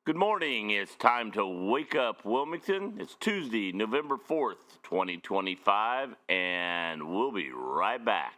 Good morning. It's time to wake up, Wilmington. It's Tuesday, November 4th, 2025, and we'll be right back.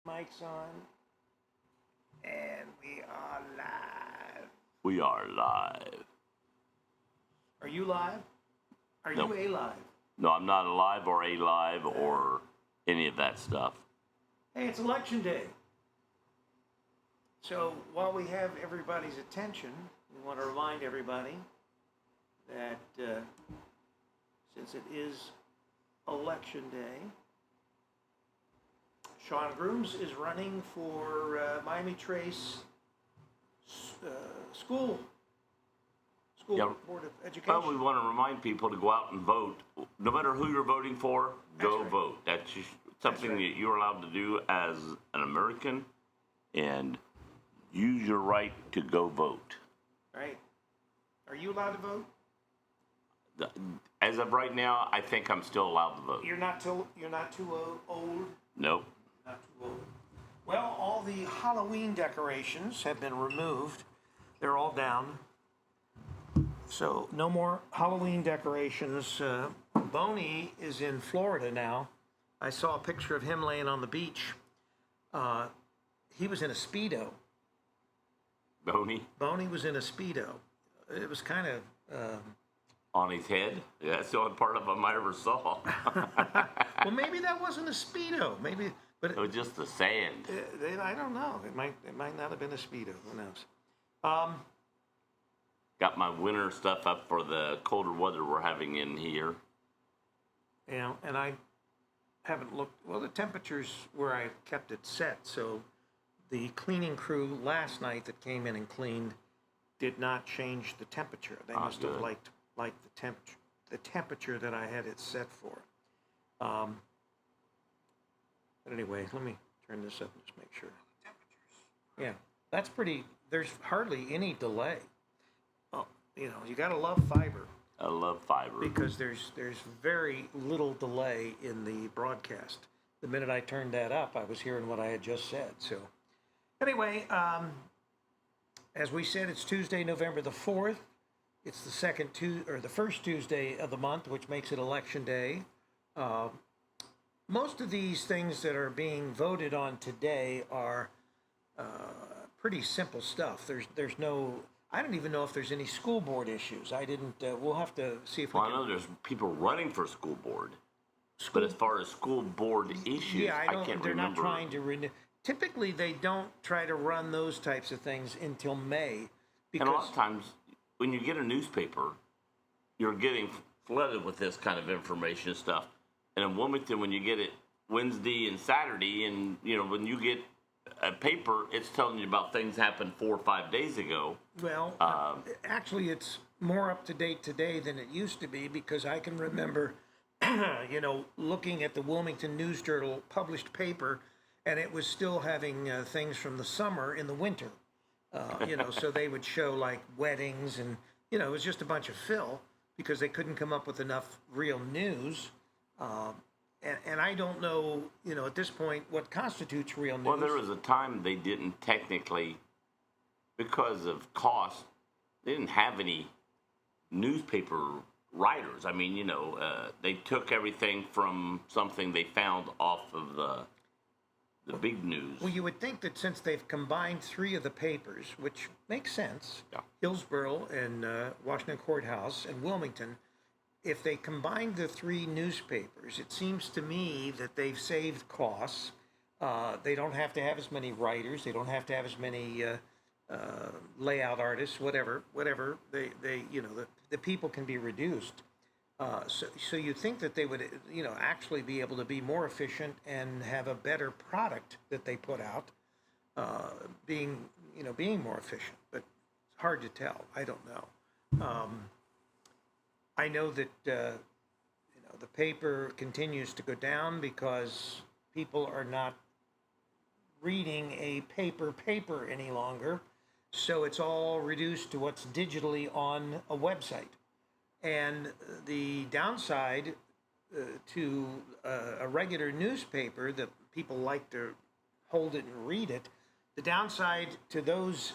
Mic's on, and we are live. We are live. Are you live? Are Nope. you alive? No, I'm not alive or alive or any of that stuff. Hey, it's election day. So while we have everybody's attention, we want to remind everybody that since it is election day, Sean Grooms is running for Miami Trace School Board of Education. Well, we want to remind people to go out and vote. No matter who you're voting for, go vote. That's just something that you're allowed to do as an American, and use your right to go vote. Right. Are you allowed to vote? As of right now, I think I'm still allowed to vote. You're not too old? Nope. Not too old. Well, all the Halloween decorations have been removed. They're all down. So no more Halloween decorations. Boney is in Florida now. I saw a picture of him laying on the beach. He was in a Speedo. Boney? Boney was in a Speedo. It was kind of... on his head? Yeah, that's the only part of him I ever saw. Well, maybe that wasn't a Speedo. Maybe... But it was just the sand. I don't know. It might not have been a Speedo. Who knows? Got my winter stuff up for the colder weather we're having in here. Yeah, and I haven't looked. Well, the temperature's where I kept it set. So the cleaning crew last night that came in and cleaned did not change the temperature. They must have liked the temperature that I had it set for. But anyway, let me turn this up and just make sure. Yeah, that's pretty. There's hardly any delay. Oh, you gotta love fiber. I love fiber because there's very little delay in the broadcast. The minute I turned that up, I was hearing what I had just said. So, anyway, as we said, it's Tuesday, November the 4th. It's the first Tuesday of the month, which makes it Election Day. Most of these things that are being voted on today are pretty simple stuff. There's no, I don't even know if there's any school board issues. I didn't, we'll have to see if we can. I know there's people running for school board, but as far as school board issues, I can't remember. They're not trying to renew. Typically, they don't try to run those types of things until May. And a lot of times, when you get a newspaper, you're getting flooded with this kind of information stuff. And in Wilmington, when you get it Wednesday and Saturday, and when you get a paper, it's telling you about things happened 4 or 5 days ago. Well, actually, it's more up to date today than it used to be, because I can remember, looking at the Wilmington News Journal published paper, and it was still having things from the summer in the winter. So they would show like weddings, and it was just a bunch of fill because they couldn't come up with enough real news. And I don't know, at this point, what constitutes real news. Well, there was a time they didn't technically, because of cost, they didn't have any newspaper writers. I mean, they took everything from something they found off of the big news. Well, you would think that since they've combined three of the papers, which makes sense, Yeah. Hillsborough and Washington Courthouse and Wilmington, if they combined the three newspapers, it seems to me that they've saved costs. They don't have to have as many writers. They don't have to have as many layout artists, whatever. They the people can be reduced. So you think that they would, actually be able to be more efficient and have a better product that they put out, being more efficient. But it's hard to tell. I don't know. I know that the paper continues to go down because people are not reading a paper any longer. So it's all reduced to what's digitally on a website. And the downside to a regular newspaper that people like to hold it and read it, the downside to those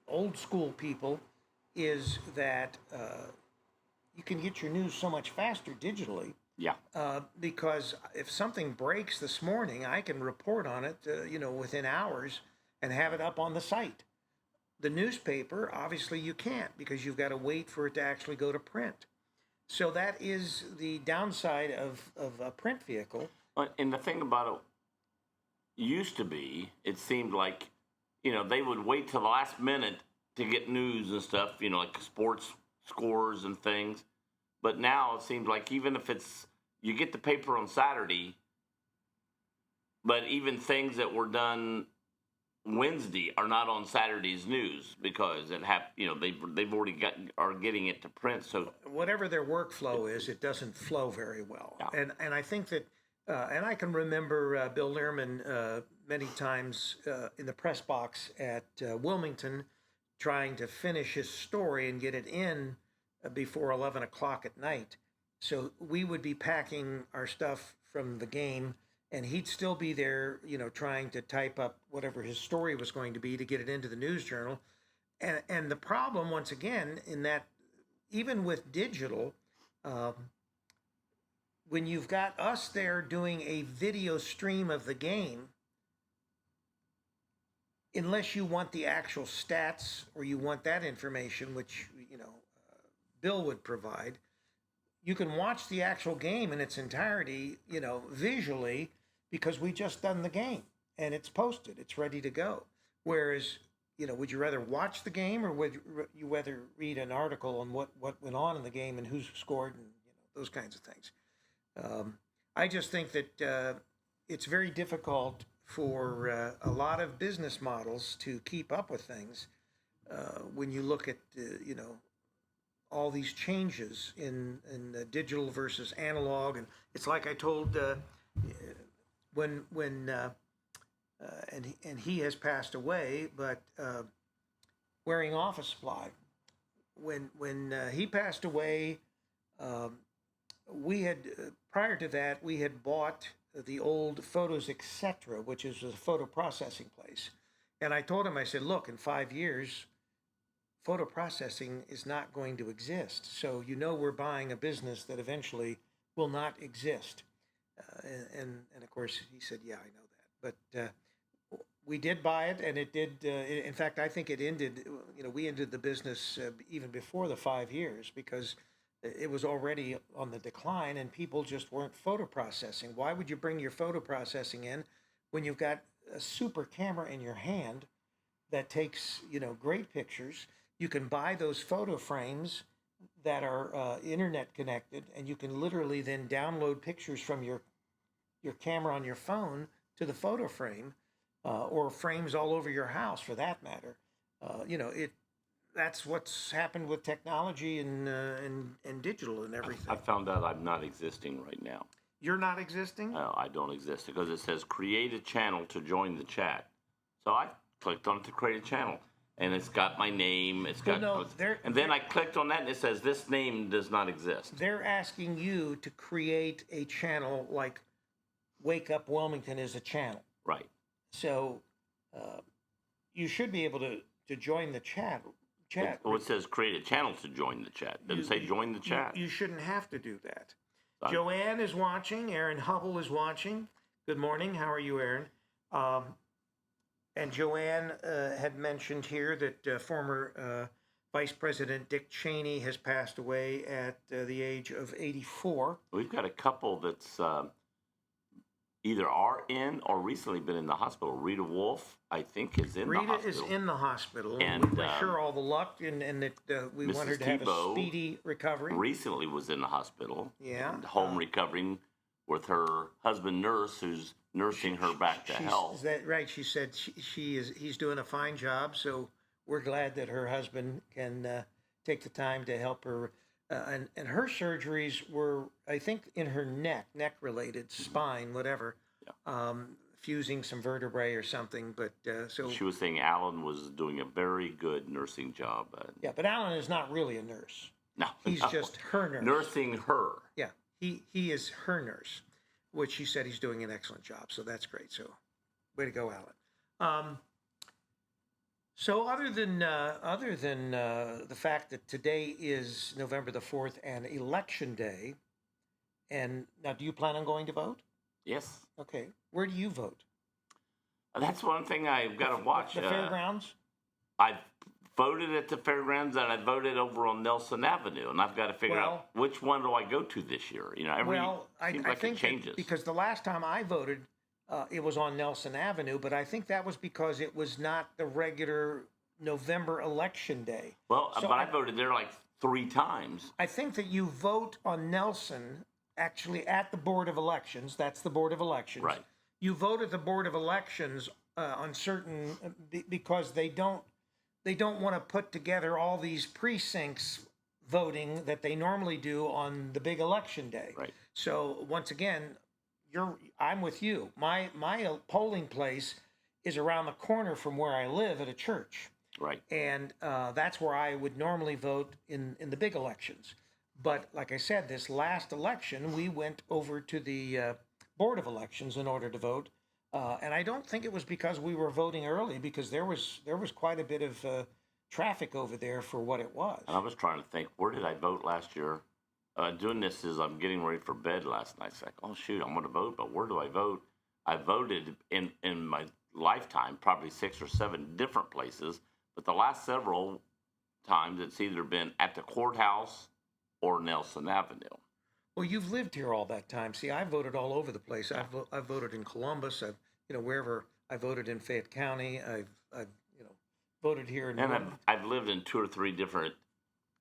old school people is that you can get your news so much faster digitally. Yeah. Because if something breaks this morning, I can report on it, within hours and have it up on the site. The newspaper, obviously, you can't because you've got to wait for it to actually go to print. So that is the downside of a print vehicle. And the thing about it used to be, it seemed like, they would wait till the last minute to get news and stuff, like sports scores and things. But now it seems like even if you get the paper on Saturday, but even things that were done Wednesday are not on Saturday's news because they've already are getting it to print. So whatever their workflow is, it doesn't flow very well. Yeah. And I think that, and I can remember Bill Lehrman many times in the press box at Wilmington trying to finish his story and get it in before 11 o'clock at night. So we would be packing our stuff from the game, and he'd still be there, trying to type up whatever his story was going to be to get it into the news journal. And the problem, once again, in that even with digital, when you've got us there doing a video stream of the game, unless you want the actual stats or you want that information, which, Bill would provide, you can watch the actual game in its entirety, visually, because we just done the game and it's posted, it's ready to go. Whereas, would you rather watch the game or would you rather read an article on what went on in the game and who's scored and those kinds of things? I just think that it's very difficult for a lot of business models to keep up with things when you look at all these changes in digital versus analog. And it's like I told when and he has passed away, but wearing office supply. When he passed away, we had prior to that we had bought the old Photos Etc., which is a photo processing place. And I told him, I said, look, in 5 years, photo processing is not going to exist. So we're buying a business that eventually will not exist. And of course, he said, yeah, I know that. But we did buy it, and it did. In fact, I think it ended, we ended the business even before the 5 years because it was already on the decline and people just weren't photo processing. Why would you bring your photo processing in when you've got a super camera in your hand that takes, great pictures? You can buy those photo frames that are internet connected, and you can literally then download pictures from your camera on your phone to the photo frame, or frames all over your house for that matter. That's what's happened with technology and digital and everything. I found out I'm not existing right now. You're not existing? No, I don't exist because it says create a channel to join the chat. So I clicked on it to create a channel. And it's got my name. It's got, and then I clicked on that, and it says this name does not exist. They're asking you to create a channel like Wake Up Wilmington is a channel. Right. So you should be able to join the chat. Well, it says create a channel to join the chat. Doesn't say join the chat. You shouldn't have to do that. Sorry. Joanne is watching. Aaron Hubble is watching. Good morning. How are you, Aaron? And Joanne had mentioned here that former Vice President Dick Cheney has passed away at the age of 84. We've got a couple that's either are in or recently been in the hospital. Rita Wolf, I think, is in the hospital. Rita is in the hospital, And, we wish her all the luck, and that we want her Mrs. to have a Tebow speedy recovery. Recently was in the hospital. Yeah. And home recovering with her husband nurse who's nursing her back to health. Is that right? She said he's doing a fine job, so we're glad that her husband can take the time to help her. And her surgeries were, I think, in her neck related, spine, whatever, fusing some vertebrae or something. But so she was saying Alan was doing a very good nursing job. Yeah, but Alan is not really a nurse. No, He's just her nurse. Nursing her. Yeah, he is her nurse, which she said he's doing an excellent job. So that's great. So way to go, Alan. So other than the fact that today is November the 4th and Election Day, and now do you plan on going to vote? Yes. Okay. Where do you vote? That's one thing I've got to watch. The fairgrounds? I've voted at the fairgrounds and I voted over on Nelson Avenue, and I've got to figure out which one do I go to this year. You know, I like think it changes. because the last time I voted, it was on Nelson Avenue, but I think that was because it was not the regular November election day. Well, so but I voted there like 3 times. I think that you vote on Nelson actually at the Board of Elections. That's the Board of Elections. Right. You vote at the Board of Elections on certain because they don't want to put together all these precincts voting that they normally do on the big election day. Right. So once again, I'm with you. My polling place is around the corner from where I live at a church. Right. And that's where I would normally vote in the big elections. But like I said, this last election, we went over to the Board of Elections in order to vote. And I don't think it was because we were voting early, because there was quite a bit of traffic over there for what it was. And I was trying to think, where did I vote last year? Doing this is I'm getting ready for bed last night. It's like, oh, shoot, I'm going to vote, but where do I vote? I voted in my lifetime, probably 6 or 7 different places. But the last several times, it's either been at the courthouse or Nelson Avenue. Well, you've lived here all that time. See, I voted all over the place. I've voted in Columbus. Wherever I voted in Fayette County. I've voted here. And I've lived in 2 or 3 different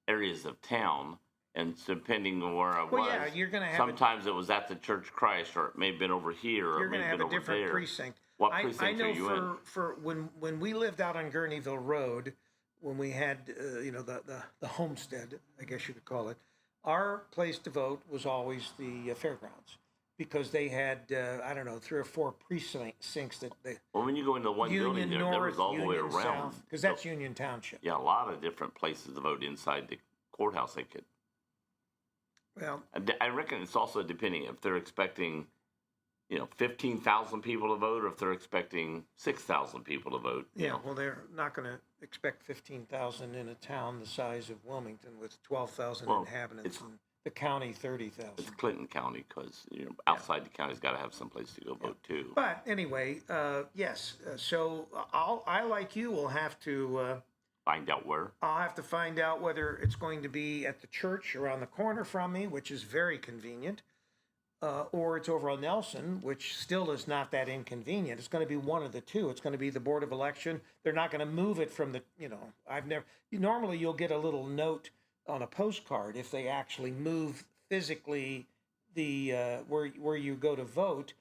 areas of town. And depending on where I was, you're going to have. Sometimes it was at the Church of Christ, or it may have been over here, or You're it may going to have have been a different there. precinct. What precinct I know are you in? for when we lived out on Gurneyville Road, when we had the homestead, I guess you could call it, our place to vote was always the fairgrounds, because they had 3 or 4 precincts that they. Well, when you go into one building there was all the way around. Because that's Union Township. Yeah, a lot of different places to vote inside the courthouse. They could. Well, I reckon it's also depending if they're expecting, 15,000 people to vote, or if they're expecting 6,000 people to vote. Yeah, well, they're not going to expect 15,000 in a town the size of Wilmington with 12,000 inhabitants, and the county 30,000. It's Clinton County, because outside the county's got to have some place to go vote too. But anyway, yes. So I like you will have to. Find out where? I'll have to find out whether it's going to be at the church around the corner from me, which is very convenient, or it's over on Nelson, which still is not that inconvenient. It's going to be one of the two. It's going to be the Board of Election. They're not going to move it from the, normally you'll get a little note on a postcard if they actually move physically the where you go to vote,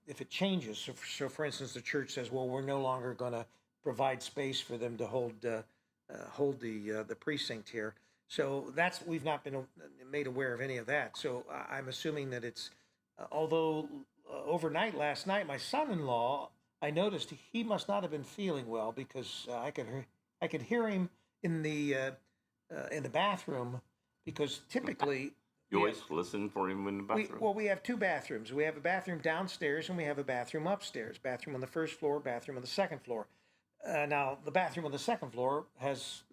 if it changes. So for instance, the church says, well, we're no longer going to provide space for them to hold the precinct here. So we've not been made aware of any of that. So I'm assuming that it's, although overnight last night, my son-in-law, I noticed he must not have been feeling well, because I could hear him in the bathroom, because typically. You always listen for him in the bathroom? We have 2 bathrooms. We have a bathroom downstairs and we have a bathroom upstairs. Bathroom on the first floor, bathroom on the second floor. Now, the bathroom on the second floor has,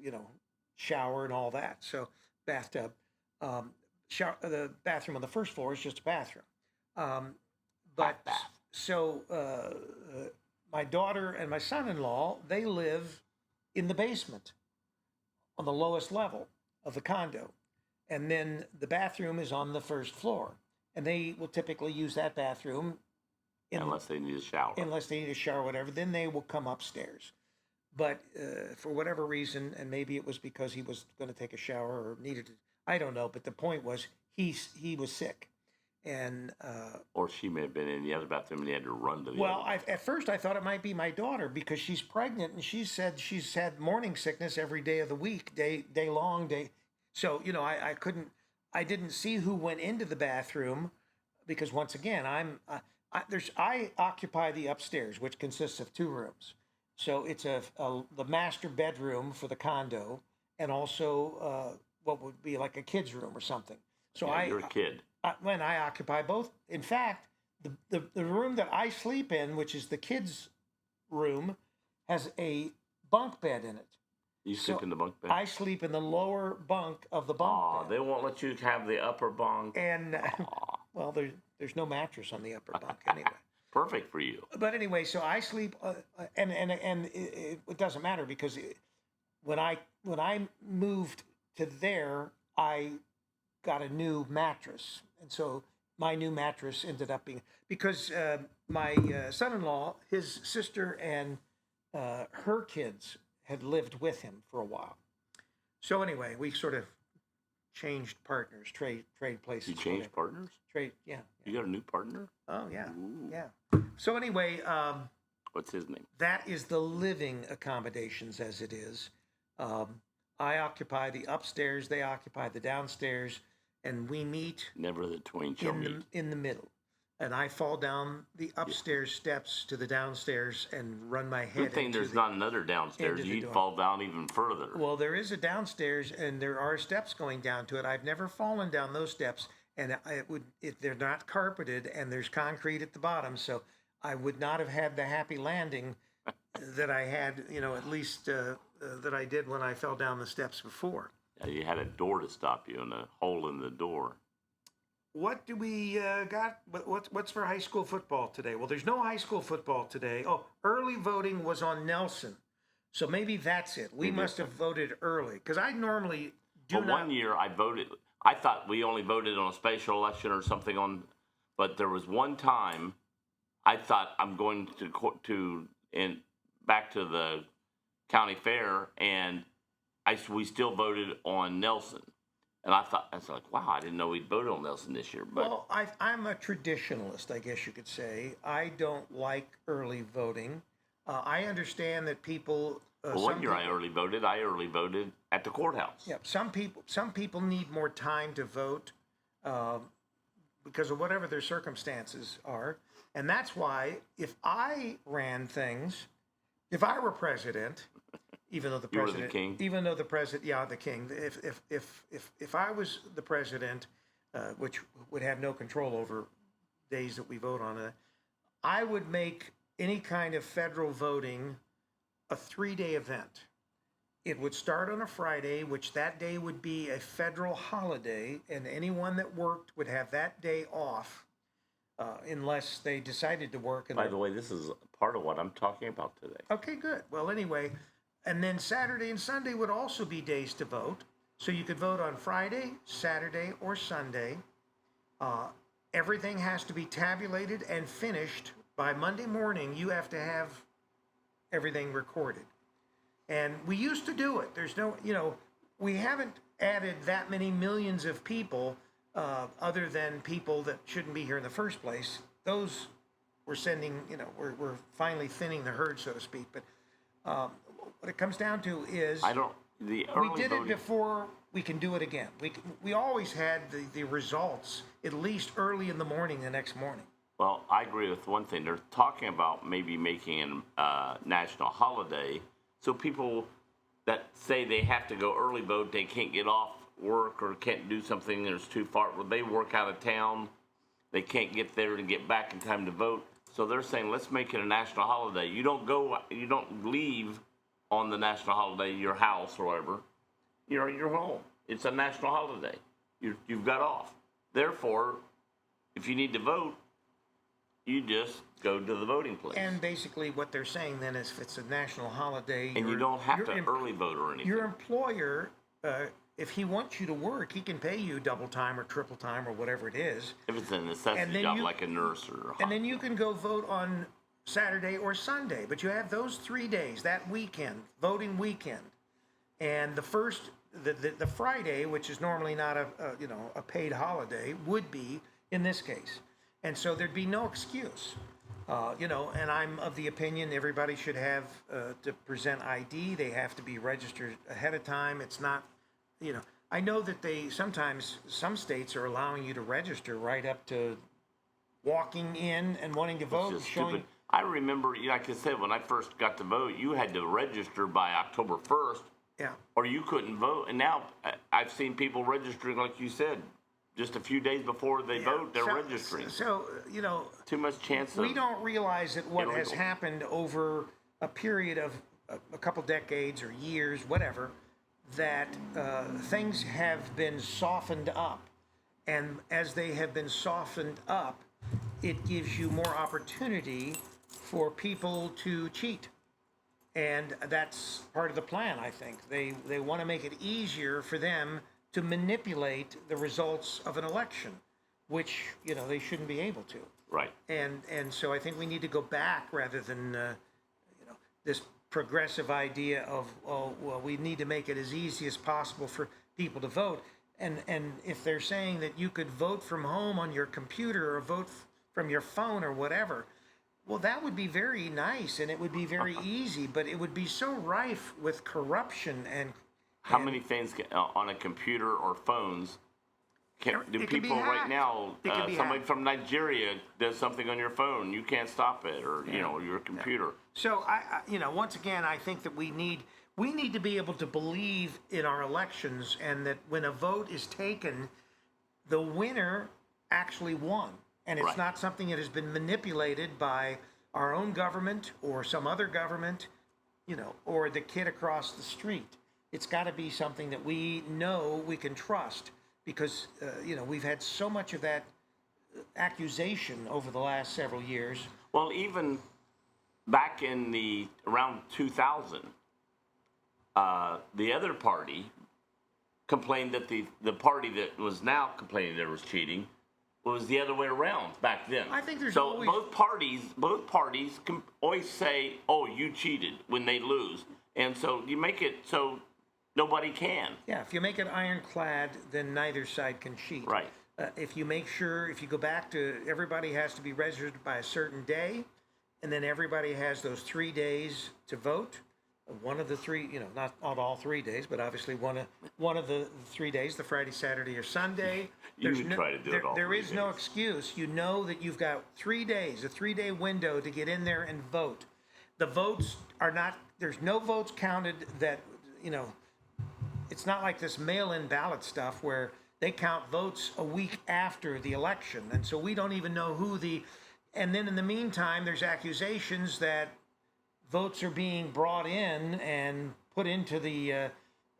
shower and all that. So, bathtub. The bathroom on the first floor is just a bathroom. Um, Hot but bath. so my daughter and my son-in-law, they live in the basement on the lowest level of the condo. And then the bathroom is on the first floor. And they will typically use that bathroom Unless they need a shower. unless they need a shower or whatever. Then they will come upstairs. But for whatever reason, and maybe it was because he was going to take a shower or needed to, I don't know. But the point was he was sick. And Or she may have been in the other bathroom and he had to run to the well, other. at first I thought it might be my daughter because she's pregnant and she said she's had morning sickness every day of the week, day long. So I didn't see who went into the bathroom because once again I occupy the upstairs, which consists of 2 rooms. So it's the master bedroom for the condo and also what would be like a kid's room or something. So Yeah, you're a kid. When I occupy both. In fact, the room that I sleep in, which is the kids' room, has a bunk bed in it. You sleep in the bunk bed? I sleep in the lower bunk of the bunk Aw, bed. they won't let you have the upper bunk. And well, there's no mattress on the upper bunk anyway. Perfect for you. But anyway, so I sleep, and it doesn't matter because when I moved to there, I got a new mattress, and so my new mattress ended up being because my son-in-law, his sister, and her kids had lived with him for a while. So anyway, we sort of changed partners, trade places. You changed partners? Yeah. You got a new partner? Oh yeah, Ooh. yeah. So anyway, What's his name? that is the living accommodations as it is. I occupy the upstairs, they occupy the downstairs, and we meet Never the twain shall meet. in the middle. And I fall down the upstairs steps to the downstairs and run my head. Good thing into there's the- not another downstairs. into the You'd door. fall down even further. Well, there is a downstairs, and there are steps going down to it. I've never fallen down those steps, and they're not carpeted, and there's concrete at the bottom, so I would not have had the happy landing that I had, at least that I did when I fell down the steps before. Yeah, you had a door to stop you and a hole in the door. What do we got? What's for high school football today? Well, there's no high school football today. Oh, early voting was on Nelson, so maybe that's it. We must have voted early because I normally do But not. one year I voted. I thought we only voted on a special election or something on, but there was one time I thought I'm going back to the county fair, and we still voted on Nelson. And I was like, wow, I didn't know we'd voted on Nelson this year. But Well, I'm a traditionalist, I guess you could say. I don't like early voting. I understand that people. one year I early voted at the courthouse. Yeah, some people need more time to vote because of whatever their circumstances are, and that's why if I ran things, if I were president, even though the You were the president, king? even though the president, yeah, the king. If I was the president, which would have no control over days that we vote on it, I would make any kind of federal voting a 3-day event. It would start on a Friday, which that day would be a federal holiday, and anyone that worked would have that day off, unless they decided to work. By the way, this is part of what I'm talking about today. Okay, good. Well, anyway, and then Saturday and Sunday would also be days to vote. So you could vote on Friday, Saturday, or Sunday. Everything has to be tabulated and finished by Monday morning. You have to have everything recorded. And we used to do it. There's no, we haven't added that many millions of people other than people that shouldn't be here in the first place. Those we're sending, we're finally thinning the herd, so to speak. But what it comes down to is we did it before, we can do it again. We always had the results at least early in the morning the next morning. Well, I agree with one thing. They're talking about maybe making a national holiday, so people that say they have to go early vote, they can't get off work or can't do something that's too far. They work out of town, they can't get there to get back in time to vote. So they're saying, let's make it a national holiday. You don't leave on the national holiday, your house or whatever. You're at your home. It's a national holiday. You've got off. Therefore, if you need to vote, you just go to the voting place. And basically what they're saying then is if it's a national holiday... And you don't have to early vote or anything. Your employer, if he wants you to work, he can pay you double time or triple time or whatever it is. If it's a necessity job like a nurse or a hospital. And then you can go vote on Saturday or Sunday. But you have those 3 days, that weekend, voting weekend. And the first... The Friday, which is normally not a paid holiday, would be in this case, and so there'd be no excuse, And I'm of the opinion everybody should have to present ID. They have to be registered ahead of time. It's not, I know that some states are allowing you to register right up to walking in and wanting to vote. Stupid. I remember, like I said, when I first got to vote, you had to register by October 1st. Yeah. Or you couldn't vote. And now I've seen people registering, like you said, just a few days before they vote, they're registering. So, too much chance we don't realize that what has happened over a period of a couple decades or years, whatever, that things have been softened up. And as they have been softened up, it gives you more opportunity for people to cheat. And that's part of the plan, I think. They want to make it easier for them to manipulate the results of an election, which, they shouldn't be able to. Right. And so I think we need to go back rather than, this progressive idea of, we need to make it as easy as possible for people to vote. And if they're saying that you could vote from home on your computer or vote from your phone or whatever, well, that would be very nice, and it would be very easy, but it would be so rife with corruption and... How many things on a computer or phones do people right now, somebody from Nigeria does something on your phone, you can't stop it, or, your computer. So, once again, I think that we need to be able to believe in our elections, and that when a vote is taken, the winner actually won. And it's not something that has been manipulated by our own government or some other government, or the kid across the street. It's got to be something that we know we can trust because, we've had so much of that accusation over the last several years. Well, even back in around 2000, the other party complained that the party that was now complaining there was cheating was the other way around back then. I think there's always... both parties can always say, "Oh, you cheated," when they lose, and so you make it so nobody can. Yeah, if you make it ironclad, then neither side can cheat. Right. If you go back to everybody has to be registered by a certain day, and then everybody has those 3 days to vote. One of the three, not all 3 days, but obviously one of the 3 days, the Friday, Saturday, or Sunday. You would try to do it all. There is no excuse. You know that you've got 3 days, a 3-day window to get in there and vote. The votes are not. There's no votes counted. That it's not like this mail-in ballot stuff where they count votes a week after the election, and so we don't even know who the. And then in the meantime, there's accusations that votes are being brought in and put into the,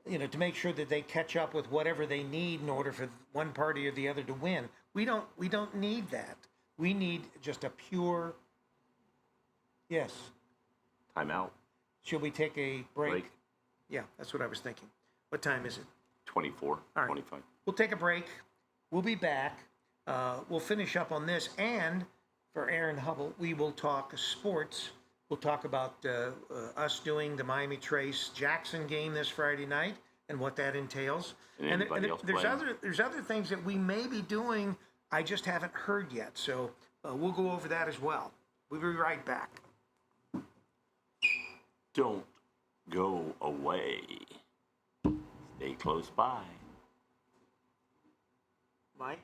to make sure that they catch up with whatever they need in order for one party or the other to win. We don't need that. We need just a pure. Yes. Time out. Should we take a break? Yeah, that's what I was thinking. What time is it? 24. All right. 25. We'll take a break. We'll be back. We'll finish up on this, and for Aaron Hubble, we will talk sports. We'll talk about us doing the Miami Trace Jackson game this Friday night and what that entails. And there's other things that we may be doing I just haven't heard yet. So we'll go over that as well. We'll be right back. Don't go away. Stay close by. Mike?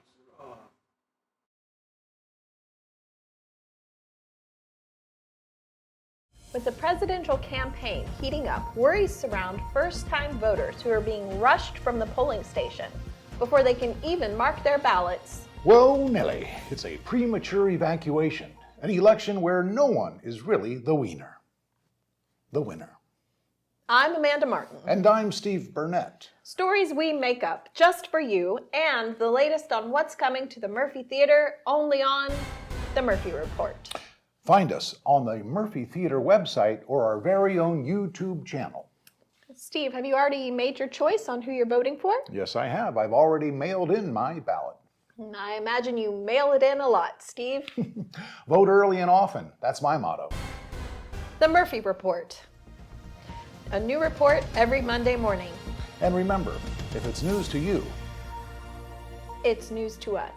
With the presidential campaign heating up, worries surround first-time voters who are being rushed from the polling station before they can even mark their ballots. Whoa, Nelly, it's a premature evacuation. an election where no one is really the wiener. The winner. I'm Amanda Martin. And I'm Steve Burnett. Stories we make up just for you, and the latest on what's coming to the Murphy Theater only on The Murphy Report. Find us on the Murphy Theater website or our very own YouTube channel. Steve, have you already made your choice on who you're voting for? Yes, I have. I've already mailed in my ballot. I imagine you mail it in a lot, Steve. Vote early and often. That's my motto. The Murphy Report. A new report every Monday morning. And remember, if it's news to you, it's news to us.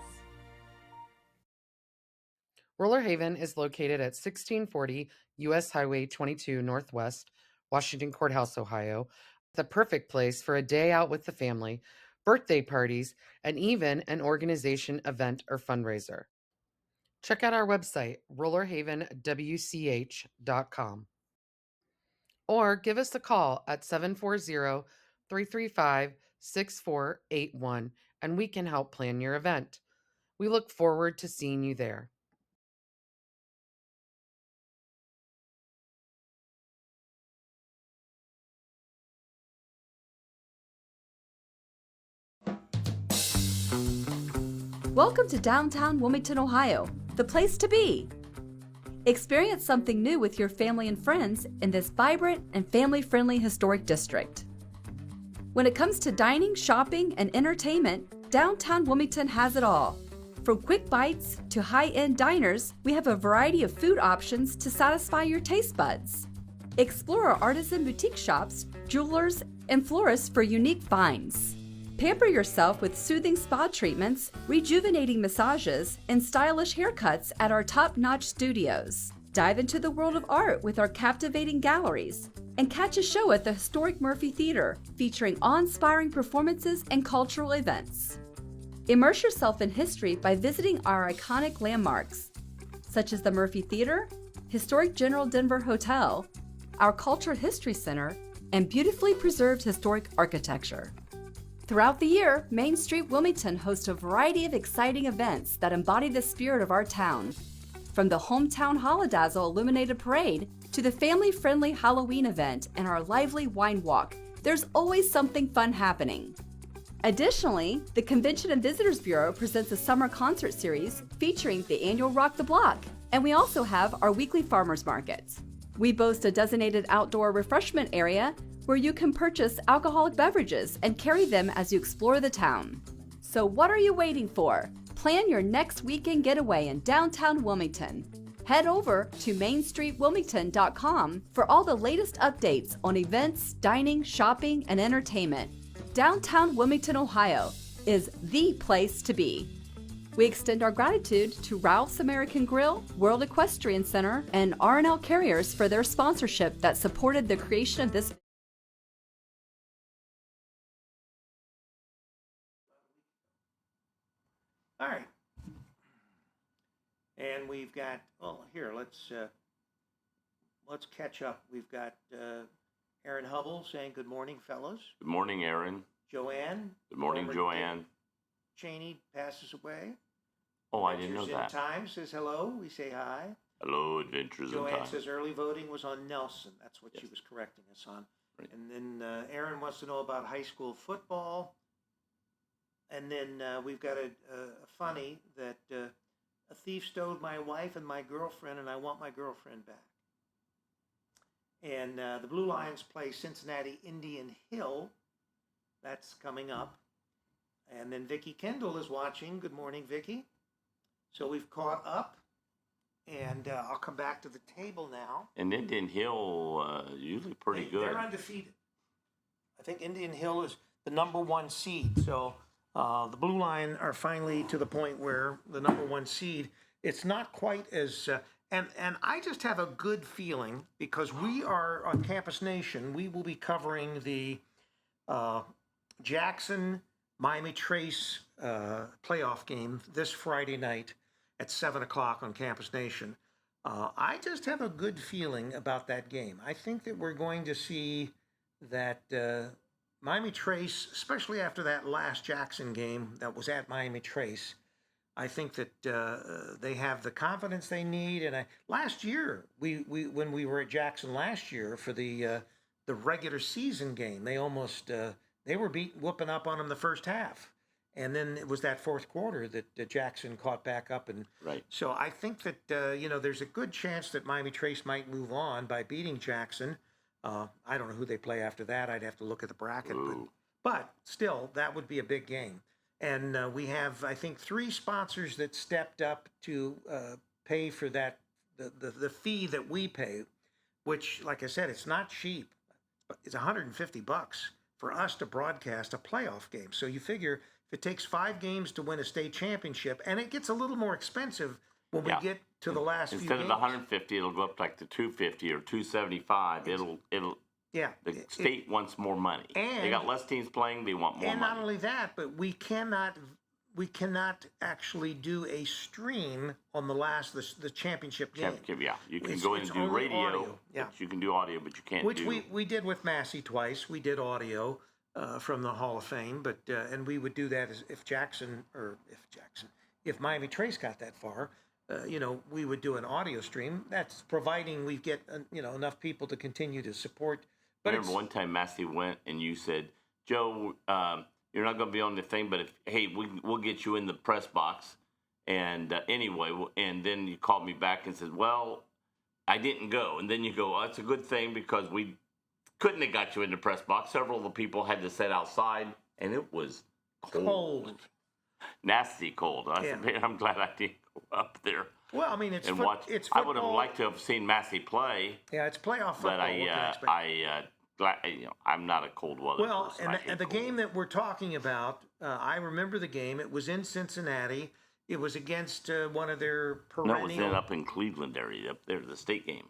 Roller Haven is located at 1640 U.S. Highway 22 Northwest, Washington Courthouse, Ohio. The perfect place for a day out with the family, birthday parties, and even an organization, event, or fundraiser. Check out our website, rollerhavenwch.com. Or give us a call at 740-335-6481 and we can help plan your event. We look forward to seeing you there. Welcome to downtown Wilmington, Ohio, the place to be. Experience something new with your family and friends in this vibrant and family-friendly historic district. When it comes to dining, shopping, and entertainment, downtown Wilmington has it all. From quick bites to high-end diners, we have a variety of food options to satisfy your taste buds. Explore our artisan boutique shops, jewelers, and florists for unique finds. Pamper yourself with soothing spa treatments, rejuvenating massages, and stylish haircuts at our top-notch studios. Dive into the world of art with our captivating galleries. And catch a show at the historic Murphy Theater, featuring awe-inspiring performances and cultural events. Immerse yourself in history by visiting our iconic landmarks, such as the Murphy Theater, historic General Denver Hotel, our Cultural History Center, and beautifully preserved historic architecture. Throughout the year, Main Street Wilmington hosts a variety of exciting events that embody the spirit of our town. From the Hometown Holodazzle Illuminated Parade to the family-friendly Halloween event and our lively wine walk, there's always something fun happening. Additionally, the Convention and Visitors Bureau presents a summer concert series featuring the annual Rock the Block, and we also have our weekly farmers markets. We boast a designated outdoor refreshment area where you can purchase alcoholic beverages and carry them as you explore the town. So what are you waiting for? Plan your next weekend getaway in downtown Wilmington. Head over to mainstreetwilmington.com for all the latest updates on events, dining, shopping, and entertainment. Downtown Wilmington, Ohio is the place to be. We extend our gratitude to Ralph's American Grill, World Equestrian Center, and R&L Carriers for their sponsorship that supported the creation of this. All right. And we've got, well, here, let's catch up. We've got Aaron Hubble saying good morning, fellas. Good morning, Aaron. Joanne. Good morning, Joanne. Cheney passes away. Oh, I didn't know Adventures that. in Time says hello. We say hi. Hello, Adventures in Joanne Time. says early voting was on Nelson. That's what she Yes. was correcting us on. Right. And then Aaron wants to know about high school football. And then we've got a funny that a thief stole my wife and my girlfriend, and I want my girlfriend back. And the Blue Lions play Cincinnati Indian Hill. That's coming up. And then Vicki Kendall is watching. Good morning, Vicki. So we've caught up. And I'll come back to the table now. And Indian Hill, usually pretty good. They're undefeated. I think Indian Hill is the number one seed. So the Blue Line are finally to the point where the number one seed, it's not quite as, and I just have a good feeling because we are on Campus Nation, we will be covering the Jackson Miami Trace playoff game this Friday night at 7 o'clock on Campus Nation. I just have a good feeling about that game. I think that we're going to see that Miami Trace, especially after that last Jackson game that was at Miami Trace, I think that they have the confidence they need. And last year, we when we were at Jackson last year for the regular season game, they almost they were whooping up on them the first half, and then it was that fourth quarter that Jackson caught back up. And Right. so I think that there's a good chance that Miami Trace might move on by beating Jackson. I don't know who they play after that. I'd have to look at the bracket, but still, that would be a big game. And we have, I think, 3 sponsors that stepped up to pay for that the fee that we pay, which, like I said, it's not cheap. It's $150 for us to broadcast a playoff game. So you figure if it takes 5 games to win a state championship, and it gets a little more expensive when we get to the last few Instead games. of the 150, it'll go up like to 250 or 275. It'll Yeah. the state wants more money. And- they got less teams playing. They want more And money. not only that, but we cannot actually do a stream on the championship game. Yeah, you can It's- go in it's and do only radio. audio, yeah. But you can do audio, but you can't Which do. we did with Massey twice. We did audio from the Hall of Fame, but and we would do that if Miami Trace got that far, we would do an audio stream. That's providing we get enough people to continue to support. I But remember one time Massey went and you said, Joe, you're not going to be on the thing, but we'll get you in the press box. And anyway, and then you called me back and said, well, I didn't go. And then you go, oh, it's a good thing because we couldn't have got you in the press box. Several of the people had to sit outside, and it was cold. Nasty cold. I said, man, I'm glad I didn't go up there. Well, I mean, it's watch. It's I football. would have liked to have seen Massey play. Yeah, it's playoff football. But I'm not a cold weather Well, person. and the game that we're talking about, I remember the game. It was in Cincinnati. It was against one of their perennial. No, it was then up in Cleveland area, up there, the state game.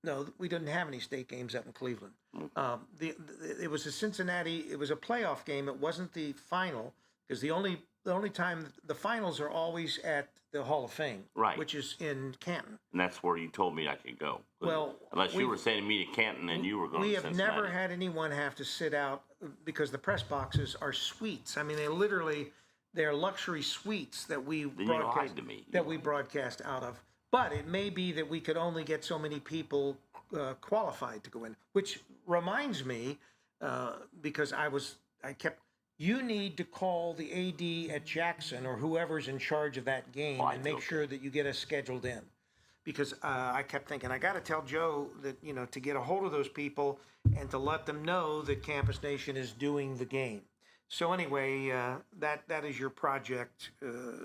No, we didn't have any state games up in Cleveland. It was a Cincinnati. It was a playoff game. It wasn't the final because the only time the finals are always at the Hall of Fame, Right. which is in Canton. And that's where you told me I could go. Well, unless you were sending me to Canton and you were going We to have Cincinnati. never had anyone have to sit out because the press boxes are suites. I mean, they're luxury suites that we Then you lied to me. we broadcast out of. But it may be that we could only get so many people qualified to go in, which reminds me, because you need to call the AD at Jackson or whoever's in charge of that game and make sure that you get us scheduled in. Because I kept thinking, I got to tell Joe that, to get a hold of those people and to let them know that Campus Nation is doing the game. So anyway, that is your project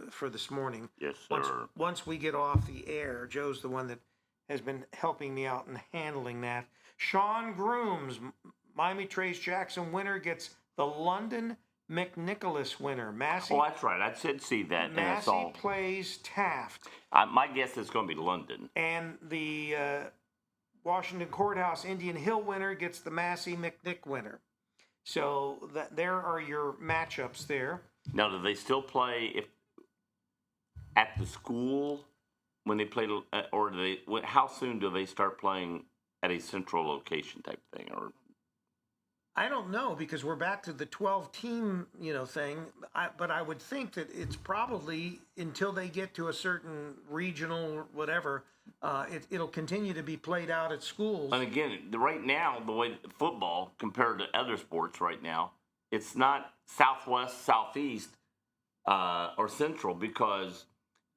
for this morning. Yes, sir. Once we get off the air, Joe's the one that has been helping me out and handling that. Sean Grooms, Miami Trace Jackson winner, gets the London McNicholas winner. Massey. Oh, that's right. I did see that. And that's Massey all. plays Taft. My guess is going to be London. And the Washington Courthouse Indian Hill winner gets the Massey McNick winner. So there are your matchups there. Now, do they still play at the school when they play, or how soon do they start playing at a central location type thing? Or I don't know because we're back to the 12-team, thing. But I would think that it's probably until they get to a certain regional whatever, it'll continue to be played out at schools. And again, right now, the way football compared to other sports right now, it's not southwest, southeast, or central because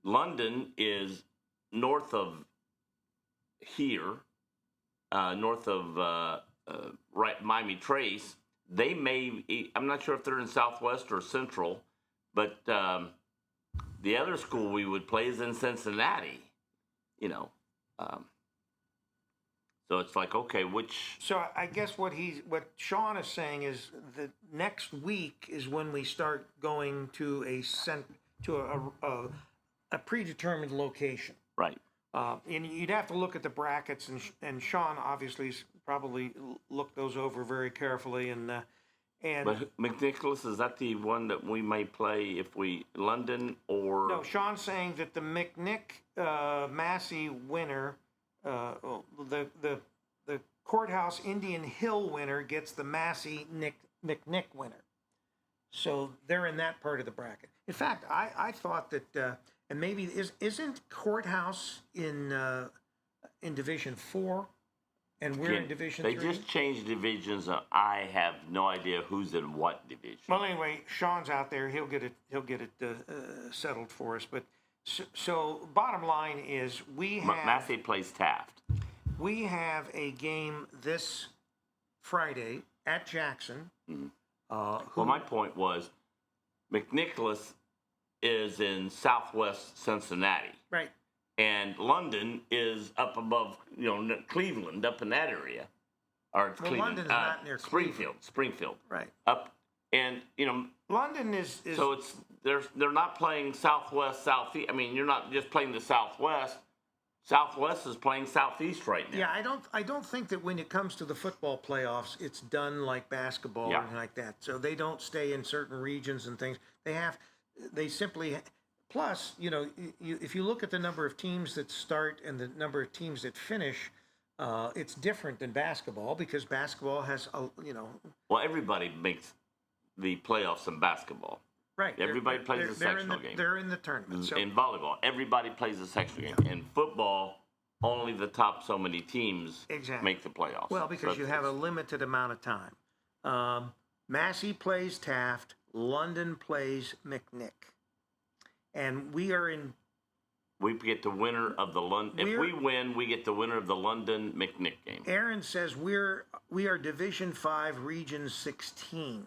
London is north of here, north of Miami Trace. They I'm not sure if they're in southwest or central, but the other school we would play is in Cincinnati, so it's like, okay, which... So I guess what Sean is saying is that next week is when we start going to a predetermined location. Right. And you'd have to look at the brackets, and Sean obviously probably looked those over very carefully. But McNicholas, is that the one that we may play if we London or... No, Sean's saying that the McNick Massey winner, the Courthouse Indian Hill winner gets the Massey McNick winner. So they're in that part of the bracket. In fact, I thought that, and maybe isn't Courthouse in Division 4, and we're in Division 3? They just changed divisions. I have no idea who's in what division. Well, anyway, Sean's out there. He'll get it settled for us. But so bottom line is we have Massey plays Taft. we have a game this Friday at Jackson. Well, my point was, McNicholas is in southwest Cincinnati, Right. and London is up above, Cleveland, up in that area. Or it's Well, Cleveland. London's not near Springfield. Right. Up, and London is so it's they're not playing southwest, southeast. I mean, you're not just playing the southwest. Southwest is playing southeast right now. Yeah, I don't think that when it comes to the football playoffs, it's done like basketball Yeah. or anything like that. So they don't stay in certain regions and things. They simply. Plus, if you look at the number of teams that start and the number of teams that finish, it's different than basketball because basketball has Well, everybody makes the playoffs in basketball. right. Everybody plays a sectional game. They're in the tournament. So In volleyball, everybody plays a sectional game. In football, only the top so many teams Exactly. make the playoffs. well, because So you have a limited amount of time. Massey plays Taft. London plays McNick. And we are in. we get the winner of the London. If we win, we get the winner of the London McNick game. Aaron says we are Division 5, Region 16.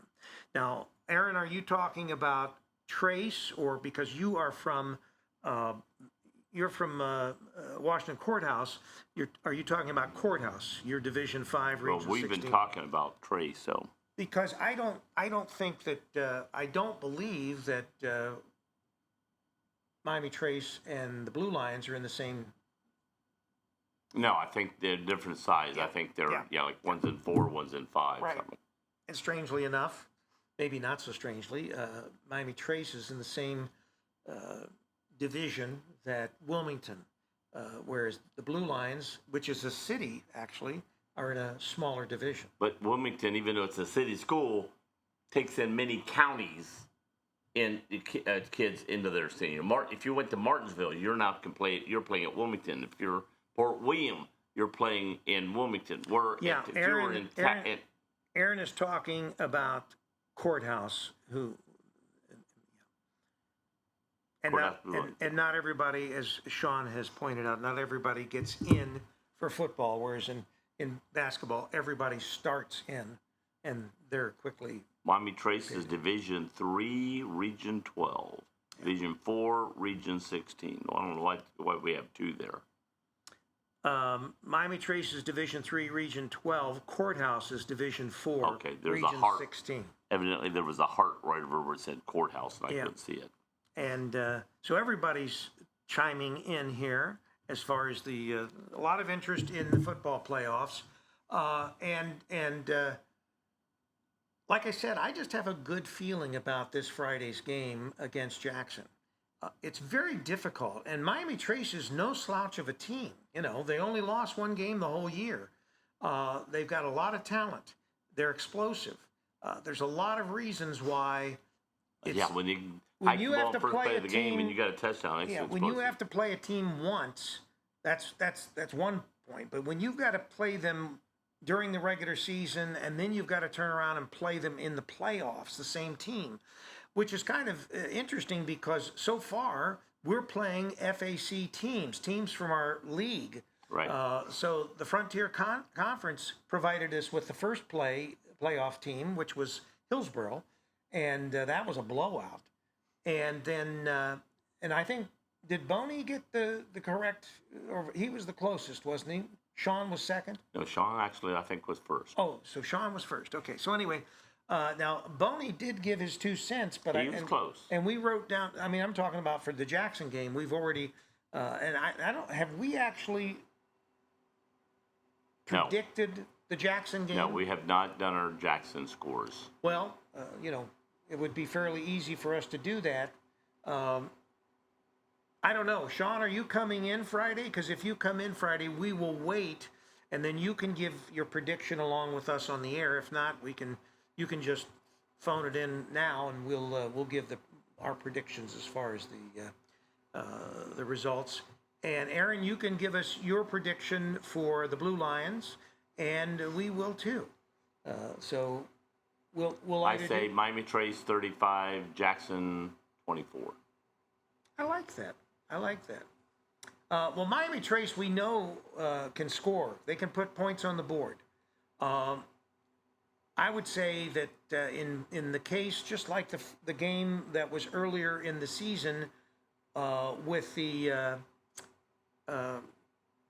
Now, Aaron, are you talking about Trace, or because you are from Washington Courthouse? Are you talking about Courthouse? You're Division 5, Region Well, we've 16. been talking about Trey, so Because I don't think that I don't believe that Miami Trace and the Blue Lions are in the same. no, I think they're different size. I think they're like one's in 4, one's in 5. Right. Something. And strangely enough, maybe not so strangely, Miami Trace is in the same division that Wilmington, whereas the Blue Lions, which is a city actually, are in a smaller division. But Wilmington, even though it's a city school, takes in many counties in kids into their city. If you went to Martinsville, you're playing at Wilmington. If you're Port William, you're playing in Wilmington. Aaron is talking about Courthouse, and not everybody, as Sean has pointed out, not everybody gets in for football, whereas in basketball, everybody starts in, and they're quickly. Miami Trace is Division 3, Region 12. Division 4, Region 16. I don't know why we have 2 there. Miami Trace is Division 3, Region 12. Courthouse is Division 4, Okay, there's Region a heart. 16. Evidently, there was a heart right over where it said courthouse, and I couldn't see it. And so everybody's chiming in here as far as a lot of interest in the football playoffs. And like I said, I just have a good feeling about this Friday's game against Jackson. It's very difficult, and Miami Trace is no slouch of a team. They only lost one game the whole year. They've got a lot of talent. They're explosive. There's a lot of reasons why. When you when you have to first play play a the game team, and you got a touchdown, it's when you have to play a team once, that's one point. But when you've got to play them during the regular season, and then you've got to turn around and play them in the playoffs, the same team, which is kind of interesting because so far we're playing FAC teams from our league. Right. So the Frontier Conference provided us with the first playoff team, which was Hillsborough, and that was a blowout. And then, and I think, did Boney get the correct, or he was the closest, wasn't he? Sean was second? No, Sean actually, I think, was first. Oh, so Sean was first. Okay, so anyway, now Boney did give his 2 cents, but He was close. And we wrote down, I'm talking about for the Jackson game, we've already, and I don't, have we actually predicted the Jackson game? No, we have not done our Jackson scores. Well, it would be fairly easy for us to do that. I don't know. Sean, are you coming in Friday? Because if you come in Friday, we will wait, and then you can give your prediction along with us on the air. If not, you can just phone it in now, and we'll give our predictions as far as the results. And Aaron, you can give us your prediction for the Blue Lions, and we will too. So we'll I say Miami Trace 35, Jackson 24. I like that. Well, Miami Trace, we know, can score. They can put points on the board. I would say that in the case, just like the game that was earlier in the season with the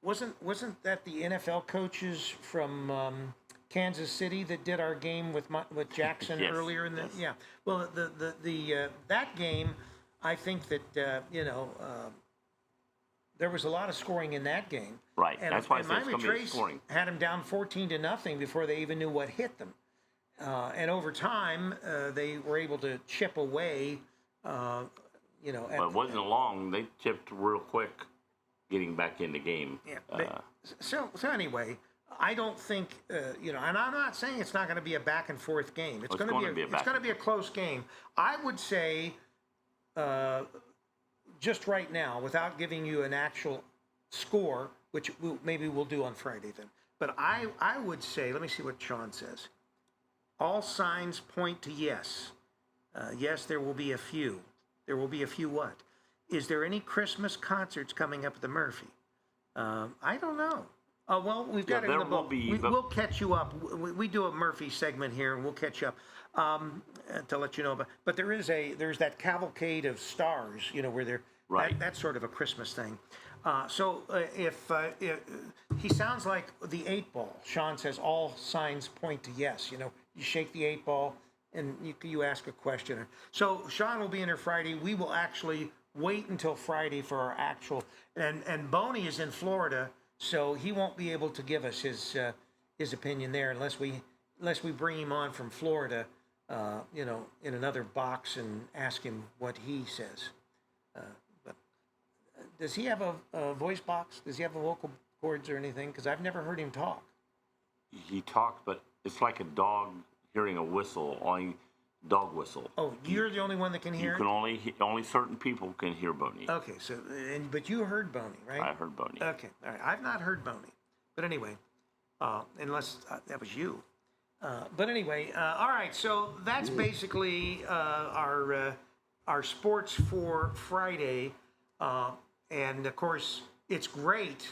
wasn't that the NFL coaches from Kansas City that did our game with Jackson Yes, earlier in the yes. yeah. Well, the that game, I think that there was a lot of scoring in that game. Right. That's why I said it's Miami going to be Trace scoring. had them down 14-0 before they even knew what hit them. And over time, they were able to chip away. But it wasn't long. They chipped real quick, getting back in the game. Yeah. So anyway, I don't think and I'm not saying it's not going to be a back and forth game. It's going to be it's going to be a close game. I would say, just right now, without giving you an actual score, which maybe we'll do on Friday then. But I would say, let me see what Sean says. All signs point to yes. Yes, there will be a few. There will be a few what? Is there any Christmas concerts coming up at the Murphy? I don't know. Well, we've got it in the book. We'll catch you up. We do a Murphy segment here, and we'll catch you up to let you know about. But there's that cavalcade of stars, where they're right. That's sort of a Christmas thing. So if he sounds like the 8-ball, Sean says all signs point to yes. You shake the 8-ball and you ask a question. So Sean will be in here Friday. We will actually wait until Friday for our actual. And Boney is in Florida, so he won't be able to give us his opinion there unless we bring him on from Florida, in another box and ask him what he says. But does he have a voice box? Does he have vocal cords or anything? Because I've never heard him talk. He talks, but it's like a dog hearing a whistle, dog whistle. Oh, you're the only one that can hear You can only certain people can hear Boney. Okay, so but you heard Boney, right? I heard Boney. Okay, all right. I've not heard Boney, but anyway, unless that was you. But anyway, all right. So that's basically our sports for Friday, and of course, it's great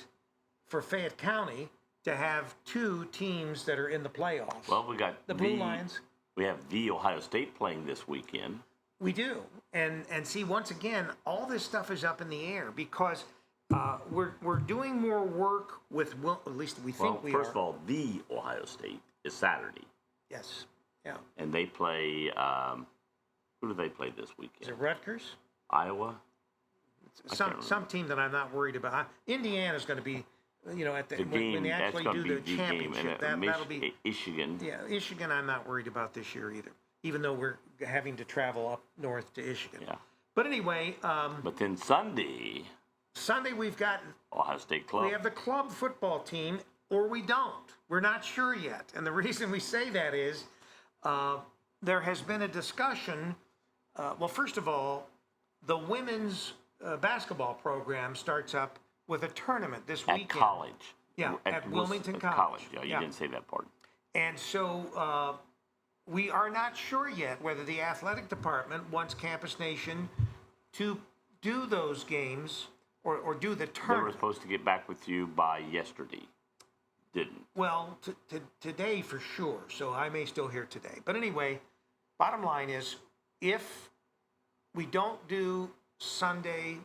for Fayette County to have two teams that are in the playoffs. Well, we got the Blue Lions. We have the Ohio State playing this weekend. We do, and see, once again, all this stuff is up in the air because we're doing more work with. Well, at least we think we are. First of all, the Ohio State is Saturday. Yes. Yeah. And they play. Who do they play this weekend? Is it Rutgers? Iowa. Some team that I'm not worried about. Indiana's going to be. At the game, when they actually do the championship, that'll be Michigan. Yeah, Michigan. I'm not worried about this year either, even though we're having to travel up north to Michigan. Yeah. But anyway. But then Sunday we've got Ohio State club. We have the club football team, or we don't. We're not sure yet, and the reason we say that is there has been a discussion. Well, first of all, the women's basketball program starts up with a tournament this weekend. At college. Yeah, at Wilmington College. Yeah, you didn't say that part. And so we are not sure yet whether the athletic department wants Campus Nation to do those games or do the tournament. They were supposed to get back with you by yesterday. Didn't. Well, today for sure, so I may still hear today. But anyway, bottom line is, if we don't do Sunday